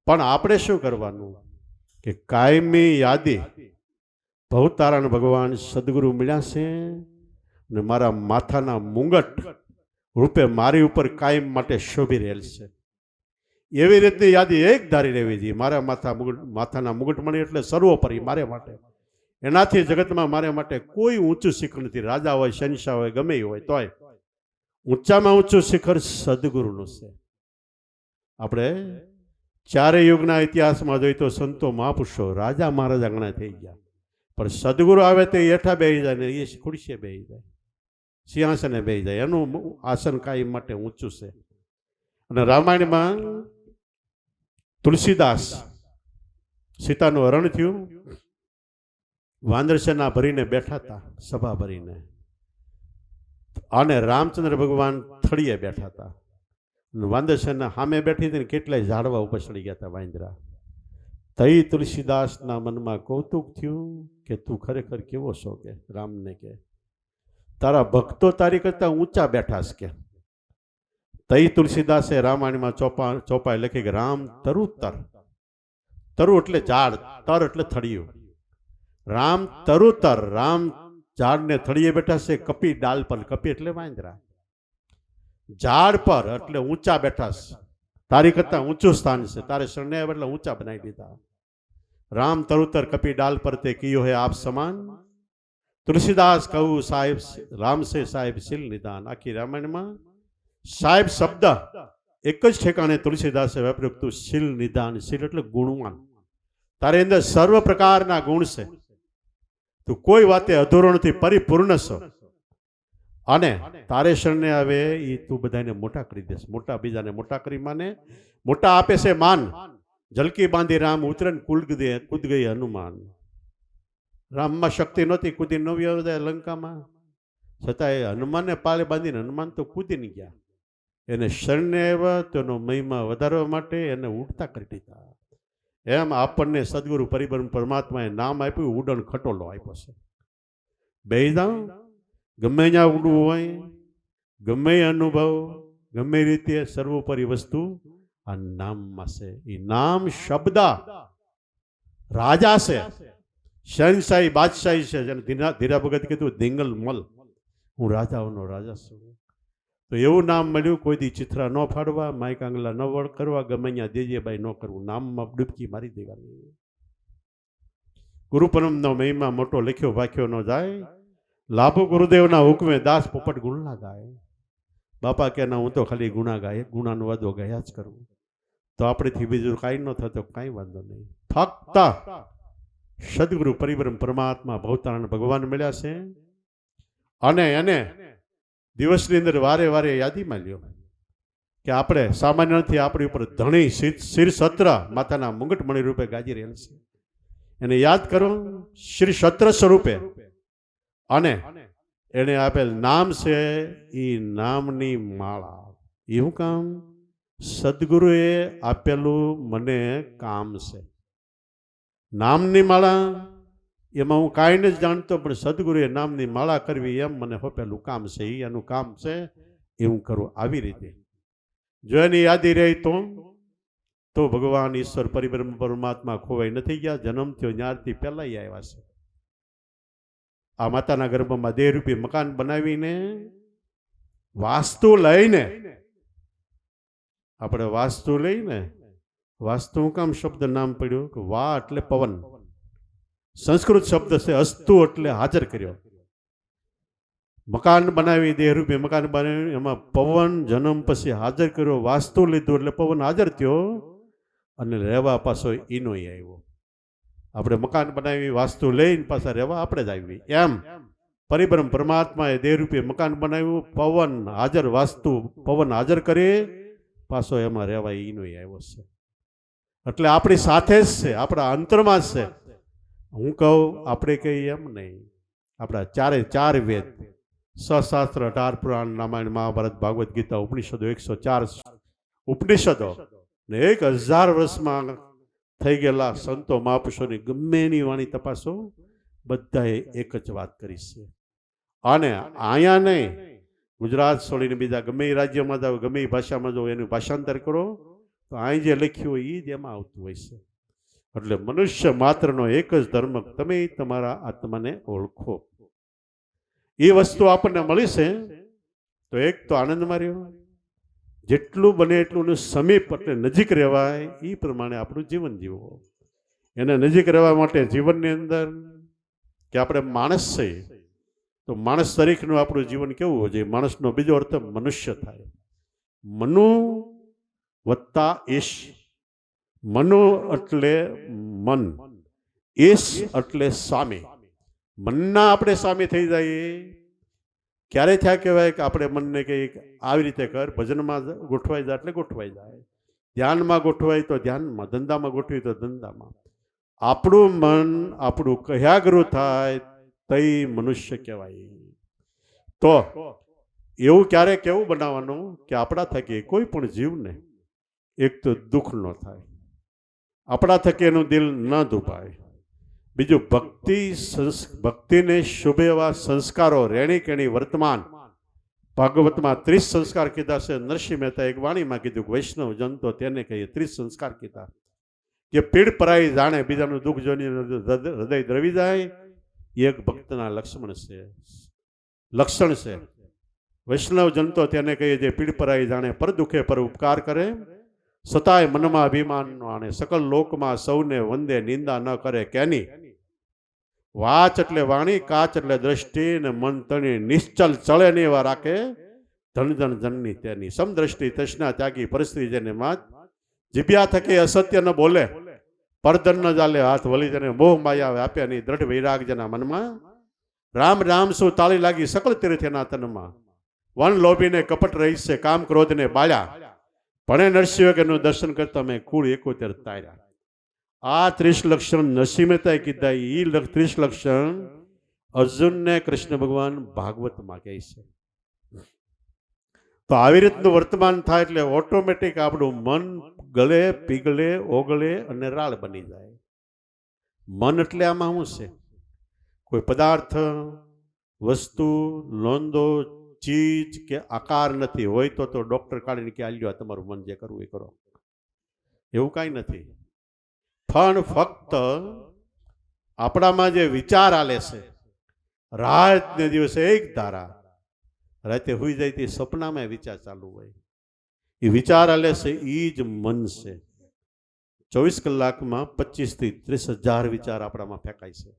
પણ આપણે શું કરવાનું કે કાયમી યાદી ભવતારણ ભગવાન સદગુરુ મળ્યા છે અને મારા માથાના મુંગટ રૂપે મારી ઉપર કાયમ માટે શોભી રહેલ છે. એવી રીતની યાદી એક ધારી રહેવી જોઈએ. મારા માથાના મુગટ મળી એટલે સર્વોપરી મારે માટે. એનાથી જગતમાં મારે માટે કોઈ ઊંચું શિખર નથી. રાજા હોય, શહેનશાહ હોય, ગમે એ હોય, તોય ઊંચામાં ઊંચું શિખર સદગુરુનું છે. આપણે 4 યુગના ઇતિહાસમાં જોઈએ તો સંતો મહાપુરુષો રાજા મહારાજા ઘણા થઈ ગયા, પણ સદગુરુ આવે તે હેઠા બેસી જાય ને એ ખુરશીએ બેસી જાય, સિંહાસને બેસી જાય. એનું આસન કાયમ માટે ઊંચું છે. અને રામાયણમાં તુલસીદાસ સીતાનું હરણ થયું, વાંદરસેના ભરીને બેઠા હતા, સભા ભરીને, અને રામચંદ્ર ભગવાન થળીએ બેઠા હતા. વાંદરસેના સામે બેઠી હતી ને કેટલાય ઝાડવા ઉપર ચડી ગયા હતા વાંદરા. તઈ તુલસીદાસના મનમાં કૌતુક થયું કે તું ખરેખર કેવો છો, કે રામને કે તારા ભક્તો તારી કરતા ઊંચા બેઠા છે. કે તઈ તુલસીદાસે રામાયણમાં ચોપાઈ લખી કે રામ તરુ તર, તરુ એટલે ઝાડ, તર એટલે થળિયું. રામ તરુ તર, રામ ઝાડને થળીએ બેઠા છે, કપી ડાલ પર, કપી એટલે વાંદરા, ઝાડ પર એટલે ઊંચા બેઠા છે, તારી કરતા ઊંચું સ્થાન છે, તારે શરણે એટલે ઊંચા બનાવી દીધા. રામ તરુતર કપી ડાલ પર તે કિયો હે આપ સમાન, તુલસીદાસ કહું સાહેબ રામ સે સાહેબ શીલ નિદાન. આખી રામાયણમાં સાહેબ શબ્દ એક જ ઠેકાણે તુલસીદાસે વાપર્યું, તું શીલ નિદાન. શીલ એટલે ગુણવાન, તારી અંદર સર્વ પ્રકારના ગુણ છે, તું કોઈ વાતે અધૂરો નથી, પરિપૂર્ણ છો. અને તારે શરણે આવે એ તું બધાને મોટા કરી દેશ. મોટા બીજાને મોટા કરી માને, મોટા આપે છે માન. જલકી બાંધી રામ ઉતરે કૂદ ગઈ હનુમાન. રામમાં શક્તિ નહોતી, કૂદી ન વ્યો લંકામાં, છતાં હનુમાનને પાળે બાંધીને હનુમાન તો કૂદી નહીં ગયા. એને શરણે આવ્યા તો એનો મહિમા વધારવા માટે એને ઉડતા કરી દીધા. એમ આપણને સદગુરુ પરિબ્રહ્મ પરમાત્માએ નામ આપ્યું, ઉડન ખટોલો આપ્યો છે. બે જાઉં ગમે ત્યાં ઉડવું હોય, ગમે અનુભવ, ગમે રીતે સર્વોપરી વસ્તુ આ નામમાં છે. એ નામ શબ્દ રાજા છે, શહેનશાહી બાદશાહી છે. જેને ધીરા ભગત કીધું ધીંગલ મલ, હું રાજાઓનો રાજા છું. તો એવું નામ મળ્યું, કોઈ દી ચિત્રા ન ફાડવા, માઇક આંગલા ન વળ કરવા, ગમે ત્યાં દેજેભાઈ ન કરવું, નામમાં ડૂબકી મારી દેવાની. ગુરુ પૂનમનો મહિમા મોટો લખ્યો વાખ્યો ન જાય, લાભો ગુરુદેવના હુકમે દાસ પોપટ ગુણના ગાય. બાપા કે ના હું તો ખાલી ગુણા ગાય, ગુણાનો વાદો ગયા જ કરું. તો આપણેથી બીજું કાંઈ ન થતો, કાંઈ વાંધો નહીં. ફક્ત સદગુરુ પરિબ્રહ્મ પરમાત્મા ભવતારણ ભગવાન મળ્યા છે, અને એને દિવસની અંદર વારે વારે યાદીમાં લ્યો કે આપણે સામાન્ય નથી, આપણી ઉપર ધણી શિર સત્ર માતાના મુંગટમણી રૂપે ગાજી રહેલ છે. એને યાદ કરો શ્રી સત્ર સ્વરૂપે, અને એને આપેલ નામ છે એ નામની માળા. એવું કામ સદગુરુએ આપેલું મને કામ છે. નામની માળા એમાં હું કાંઈ નથી જાણતો, પણ સદગુરુએ નામની માળા કરવી એમ મને હોપેલું કામ છે. એ એનું કામ છે, એ હું કરું. આવી રીતે જો એની યાદી રહી તો ભગવાન ઈશ્વર પરિબ્રહ્મ પરમાત્મા ખોવાઈ નથી ગયા. જન્મ થયો ત્યારથી પહેલા આવ્યા છે. આ માતાના ગર્ભમાં દેહરૂપી મકાન બનાવીને વાસ્તુ લઈને, આપણે વાસ્તુ લઈને, વાસ્તુ કામ શબ્દ નામ પડ્યું કે વા એટલે પવન, સંસ્કૃત શબ્દ છે, અસ્તુ એટલે હાજર કર્યો. મકાન બનાવી, દેહરૂપી મકાન બનાવી, એમાં પવન જન્મ પછી હાજર કર્યો. વાસ્તુ લીધું એટલે પવન હાજર થયો, અને રહેવા પાછો ઈનો આવ્યો. આપણે મકાન બનાવી, વાસ્તુ લઈને પાછા રહેવા આપણે જ આવી. એમ પરિબ્રહ્મ પરમાત્માએ દેહરૂપી મકાન બનાવ્યું, પવન હાજર, વાસ્તુ પવન હાજર કરે પાછો એમાં રહેવાય એનો આવ્યો છે. એટલે આપણી સાથે જ છે, આપણા અંતરમાં જ છે. હું કહું આપણે કહીએ એમ નહીં, આપણા ચારે ચાર વેદ, સશાસ્ત્ર, 18 પુરાણ, રામાયણ, મહાભારત, ભાગવત ગીતા, ઉપનિષદો, 104 ઉપનિષદો ને 1000 વર્ષમાં થઈ ગયેલા સંતો મહાપુરુષોની ગમે એની વાણી તપાસો, બધાએ એક જ વાત કરી છે. અને અહીંયા નહીં, ગુજરાત છોડીને બીજા ગમે એ રાજ્યમાં જાઓ, ગમે એ ભાષામાં જાઓ, એનું ભાષાંતર કરો તો અહીં જે લખ્યું હોય એ જ એમાં આવતું હોય છે. એટલે મનુષ્ય માત્રનો એક જ ધર્મ, તમે તમારા આત્માને ઓળખો. એ વસ્તુ આપણને મળી છે તો એક તો આનંદમાં રહ્યો, જેટલું બને એટલું સમીપ એટલે નજીક રહેવાય એ પ્રમાણે આપણું જીવન જીવો. એને નજીક રહેવા માટે જીવનની અંદર કે આપણે માણસ છે તો માણસ તરીકેનું આપણું જીવન કેવું હોય છે? માણસનો બીજો અર્થ મનુષ્ય થાય. મનુ વત્તા ઈશ. મનુ એટલે મન, ઈશ એટલે સ્વામી. મનના આપણે સ્વામી થઈ જઈએ. ક્યારે થયા કહેવાય કે આપણે મનને કંઈક આવી રીતે કર, ભજનમાં ગોઠવાઈ જાય એટલે ગોઠવાઈ જાય, ધ્યાનમાં ગોઠવાય તો ધ્યાનમાં, ધંધામાં ગોઠવી તો ધંધામાં. આપણું મન આપણું કહ્યાગરું થાય તઈ મનુષ્ય કહેવાય. તો એવું ક્યારે કેવું બનાવવાનું કે આપણા થકી કોઈ પણ જીવને એક તો દુઃખ ન થાય, આપણા થકી એનું દિલ ન દુભાય. બીજું ભક્તિને શુભ એવા સંસ્કારો રેણી કેણી વર્તમાન. ભાગવતમાં 30 સંસ્કાર કીધા છે. નરસિંહ મહેતા એક વાણીમાં કીધું કે વૈષ્ણવ જન તો તેને કહીએ 30 સંસ્કાર કીધા. કે પીડ પરાઈ જાણે, બીજાનું દુઃખ જોઈને હૃદય દ્રવી જાય, એક ભક્તના લક્ષણ છે. વૈષ્ણવ જન તો તેને કહીએ જે પીડ પરાઈ જાણે, પર દુઃખે પર ઉપકાર કરે, સતાય મનમાં અભિમાન નો આણે, સકલ લોકમાં સૌને વંદે, નિંદા ન કરે કેની. વાચ એટલે વાણી, કાચ એટલે દ્રષ્ટિ, ને મન તણી નિશ્ચલ ચળે ને એવા રાખે, ધન ધન જનની તેની. સમદ્રષ્ટિ તૃષ્ણા ત્યાગી, પરિસ્થિતિ જેને માત, જીભ્યા થકી અસત્ય ન બોલે, પરધન ન ચાલે, હાથ વલી જને મોહ માયા વ્યાપ્યા ની, દ્રઢ વૈરાગ જેના મનમાં, રામ રામ શું તાળી લાગી સકલ તીર્થના તનમાં. વન લોભીને કપટ રહી છે, કામ ક્રોધને બાળ્યા, ભણે નરસિંહ કે નું દર્શન કરતા મેં કુળ 71 તાર્યા. આ 30 લક્ષણ નરસિંહ મહેતાએ કીધા. એ 30 લક્ષણ અર્જુનને કૃષ્ણ ભગવાન ભાગવતમાં કહે છે. તો આવી રીતનું વર્તમાન થાય એટલે ઓટોમેટિક આપણું મન ગળે પીગળે ઓગળે અને રાળ બની જાય. મન એટલે આમાં શું છે? કોઈ પદાર્થ, વસ્તુ, લોંદો, ચીજ કે આકાર નથી. હોય તો ડોક્ટર કાઢીને કે આલ્યો તમારું મન જે કરવું એ કરો, એવું કાંઈ નથી. પણ ફક્ત આપણામાં જે વિચાર આલે છે, રાત ને દિવસે એક ધારા, રાતે હુઈ જાય તે સપનામાં વિચાર ચાલુ હોય, એ વિચાર આલે છે એ જ મન છે. 24 કલાકમાં 25 થી 30,000 વિચાર આપણામાં ફેંકાય છે.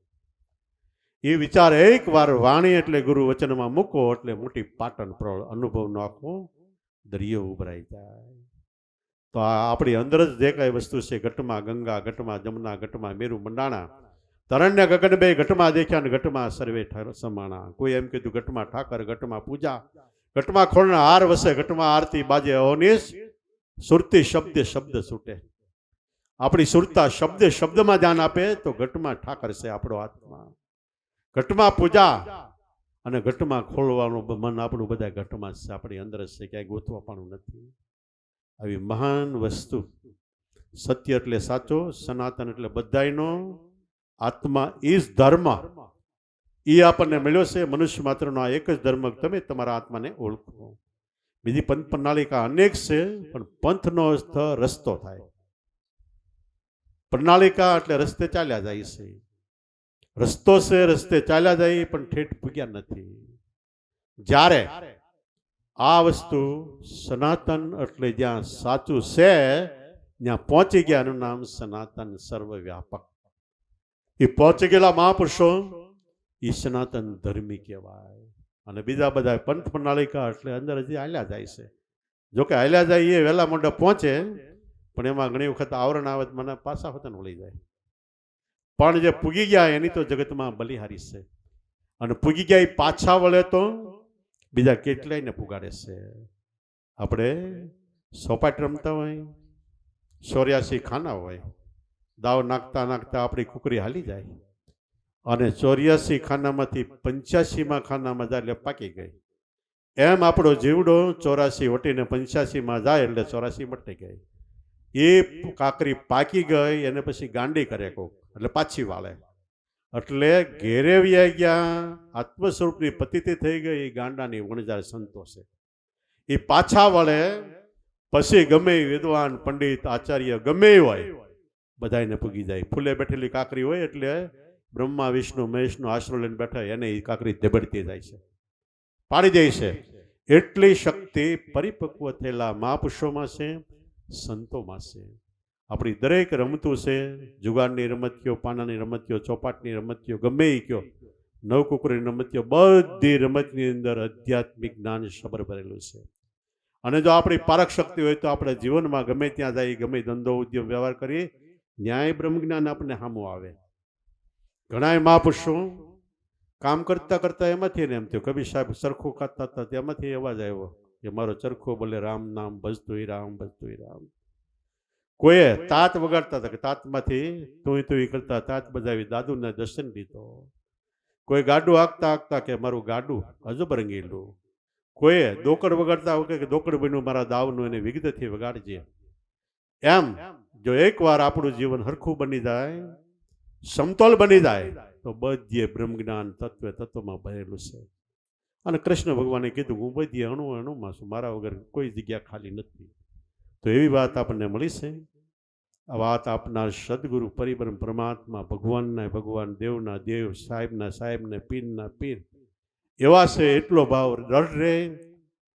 એ વિચાર એક વાર વાણી એટલે ગુરુ વચનમાં મૂકો એટલે મોટી પાટણ પ્રળ અનુભવનો આખો દરિયો ઉભરાઈ જાય. તો આ આપણી અંદર જ જે કાંઈ વસ્તુ છે, ઘટમાં ગંગા, ઘટમાં જમના, ઘટમાં મેરુ મંડાણા, તરણ્ય ગગન બે ઘટમાં દેખ્યા ને ઘટમાં સર્વે સમાણા. કોઈ એમ કીધું ઘટમાં ઠાકર, ઘટમાં પૂજા, ઘટમાં ખોળના હાર વસે, ઘટમાં આરતી બાજે અહોનિશ, સુરતી શબ્દ શબ્દ છૂટે. આપણી સુરતા શબ્દ શબ્દમાં ધ્યાન આપે તો ઘટમાં ઠાકર છે આપણો આત્મા. ઘટમાં પૂજા અને ઘટમાં ખોલવાનું મન આપણું બધા ઘટમાં છે, આપણી અંદર જ છે, ક્યાંય ગોતવાપાનું નથી. આવી મહાન વસ્તુ, સત્ય એટલે સાચો, સનાતન એટલે બધાયનો, આત્મા એ જ ધર્મ, એ આપણને મળ્યો છે. મનુષ્ય માત્રનો આ એક જ ધર્મ, તમે તમારા આત્માને ઓળખો. બીજી પંથ પ્રણાલિકા અનેક છે, પણ પંથનો અર્થ રસ્તો થાય. પ્રણાલિકા એટલે રસ્તે ચાલ્યા જાય છે, રસ્તો છે, રસ્તે ચાલ્યા જાય પણ ઠેઠ પૂગ્યા નથી. જ્યારે આ વસ્તુ સનાતન એટલે જ્યાં સાચું છે ત્યાં પહોંચી ગયા, એનું નામ સનાતન સર્વવ્યાપક. એ પહોંચી ગયેલા મહાપુરુષો એ સનાતન ધર્મી કહેવાય. અને બીજા બધા પંથ પ્રણાલિકા એટલે અંદર હજી હાલ્યા જાય છે. જોકે હાલ્યા જાય એ વહેલા મોડા પહોંચે, પણ એમાં ઘણી વખત આવરણ આવે મને પાછા હોતા વળી જાય. પણ જે પૂગી ગયા એની તો જગતમાં બલિહારી છે, અને પૂગી ગયા એ પાછા વળે તો બીજા કેટલાયને પુગાડે છે. આપણે સોપાટ રમતા હોય, 84 ખાના હોય, દાવ નાખતા નાખતા આપણી કુકરી હાલી જાય, અને 84 ખાનામાંથી 85માં ખાનામાં જાય એટલે પાકી ગઈ. એમ આપણો જીવડો 84 વટીને 85માં જાય એટલે 84 મટી ગઈ. એ કાકરી પાકી ગઈ એને પછી ગાંડી કરે કોક એટલે પાછી વાળે, એટલે ઘેરે વ્યાઈ ગયા, આત્મ સ્વરૂપની પતિતિ થઈ ગઈ. એ ગાંડાની વણજાર સંતોષે, એ પાછા વળે. પછી ગમે વિદ્વાન પંડિત આચાર્ય ગમે હોય બધાને પૂગી જાય. ફૂલે બેઠેલી કાકરી હોય એટલે બ્રહ્મા વિષ્ણુ મહેશનો આશરો લઈને બેઠા એને એ કાકરી ધબડતી જાય છે, પાડી જાય છે. એટલી શક્તિ પરિપક્વ થયેલા મહાપુરુષોમાં છે, સંતોમાં છે. આપણી દરેક રમતું છે, જુગારની રમતીઓ, પાનાની રમતીઓ, ચોપાટની રમતીઓ, ગમે એ કયો, નવકુકરીની રમતીઓ, બધી રમતની અંદર આધ્યાત્મિક જ્ઞાન સબર ભરેલું છે. અને જો આપણી પારખ શક્તિ હોય તો આપણે જીવનમાં ગમે ત્યાં જાય, ગમે ધંધો ઉદ્યોગ વ્યવહાર કરીએ, ન્યાય બ્રહ્મ જ્ઞાન આપણને સામું આવે. ઘણા મહાપુરુષો કામ કરતા કરતા એમાંથી ને એમ થયું, કબીર સાહેબ ચરખું કાઢતા હતા તેમાંથી અવાજ આવ્યો કે મારો ચરખો બોલે રામ નામ ભજતું રામ ભજતું રામ. કોઈએ તાત વગાડતા હતા કે તાતમાંથી તું કરતા તાત બજાવી દાદુને દર્શન લીધો. કોઈ ગાડું હાંકતા હાંકતા કે મારું ગાડું અજબ રંગીલું. કોઈએ દોકડ વગાડતા હોય કે દોકડ બન્યું મારા દાવનું, એને વિગતથી વગાડજે. એમ જો એકવાર આપણું જીવન હરખું બની જાય, સમતોલ બની જાય, તો બધે બ્રહ્મ જ્ઞાન તત્વમાં ભરેલું છે. અને કૃષ્ણ ભગવાને કીધું હું બધે અણુમાં છું, મારા વગર કોઈ જગ્યા ખાલી નથી. તો એવી વાત આપણને મળી છે. આ વાત આપનાર સદગુરુ પરિબ્રહ્મ પરમાત્મા ભગવાનના ભગવાન, દેવના દેવ, સાહેબના સાહેબ ને પીરના પીર એવા છે. એટલો ભાવ દ્રઢ રહે,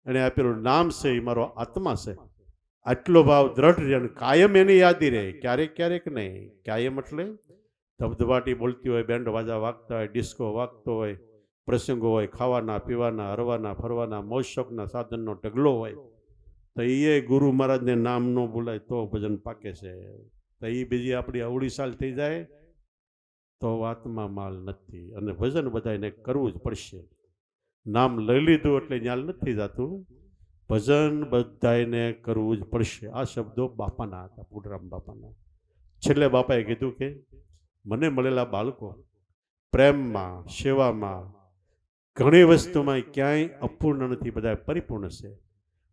અને આપેલું નામ છે એ મારો આત્મા છે, આટલો ભાવ દ્રઢ રહે અને કાયમ એની યાદી રહે. ક્યારેક ક્યારેક નહીં, કાયમ એટલે ધબધબાટી બોલતી હોય, બેન્ડ વાજા વાગતા હોય, ડિસ્કો વાગતો હોય, પ્રસંગો હોય, ખાવાના પીવાના, હરવાના ફરવાના, મોજ શોખના સાધનનો ઢગલો હોય, તો એ ગુરુ મહારાજને નામ ન બોલાય તો ભજન પાકે છે. તો એ બીજી આપણી અવળી સાલ થઈ જાય તો વાતમાં માલ નથી. અને ભજન બધાને કરવું જ પડશે. નામ લઈ લીધું એટલે ન્યાલ નથી જતું, ભજન બધાને કરવું જ પડશે. આ શબ્દો બાપાના હતા, પુડરામ બાપાના. છેલ્લે બાપાએ કીધું કે મને મળેલા બાળકો પ્રેમમાં, સેવામાં, ઘણી વસ્તુમાં ક્યાંય અપૂર્ણ નથી, બધા પરિપૂર્ણ છે.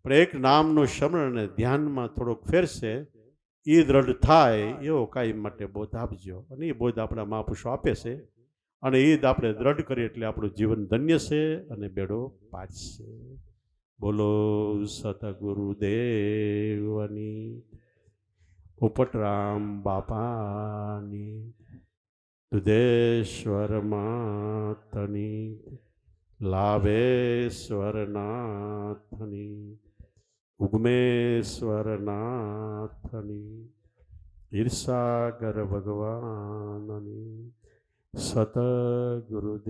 પણ એક નામનું સ્મરણ અને ધ્યાનમાં થોડોક ફેરશે, એ દ્રઢ થાય એવો કાયમ માટે બોધ આપજો. અને એ બોધ આપણા મહાપુરુષો આપે છે, અને એ જ આપણે દ્રઢ કરીએ એટલે આપણું જીવન ધન્ય છે અને બેડો પાર છે. બોલો સતગુરુદેવની, પોપટરામ બાપાની, દુધેશ્વર માતની, લાભેશ્વર નાથની, ઉગમેશ્વર નાથની, ઈર્ષાગર ભગવાનની, સતગુરુદેવની.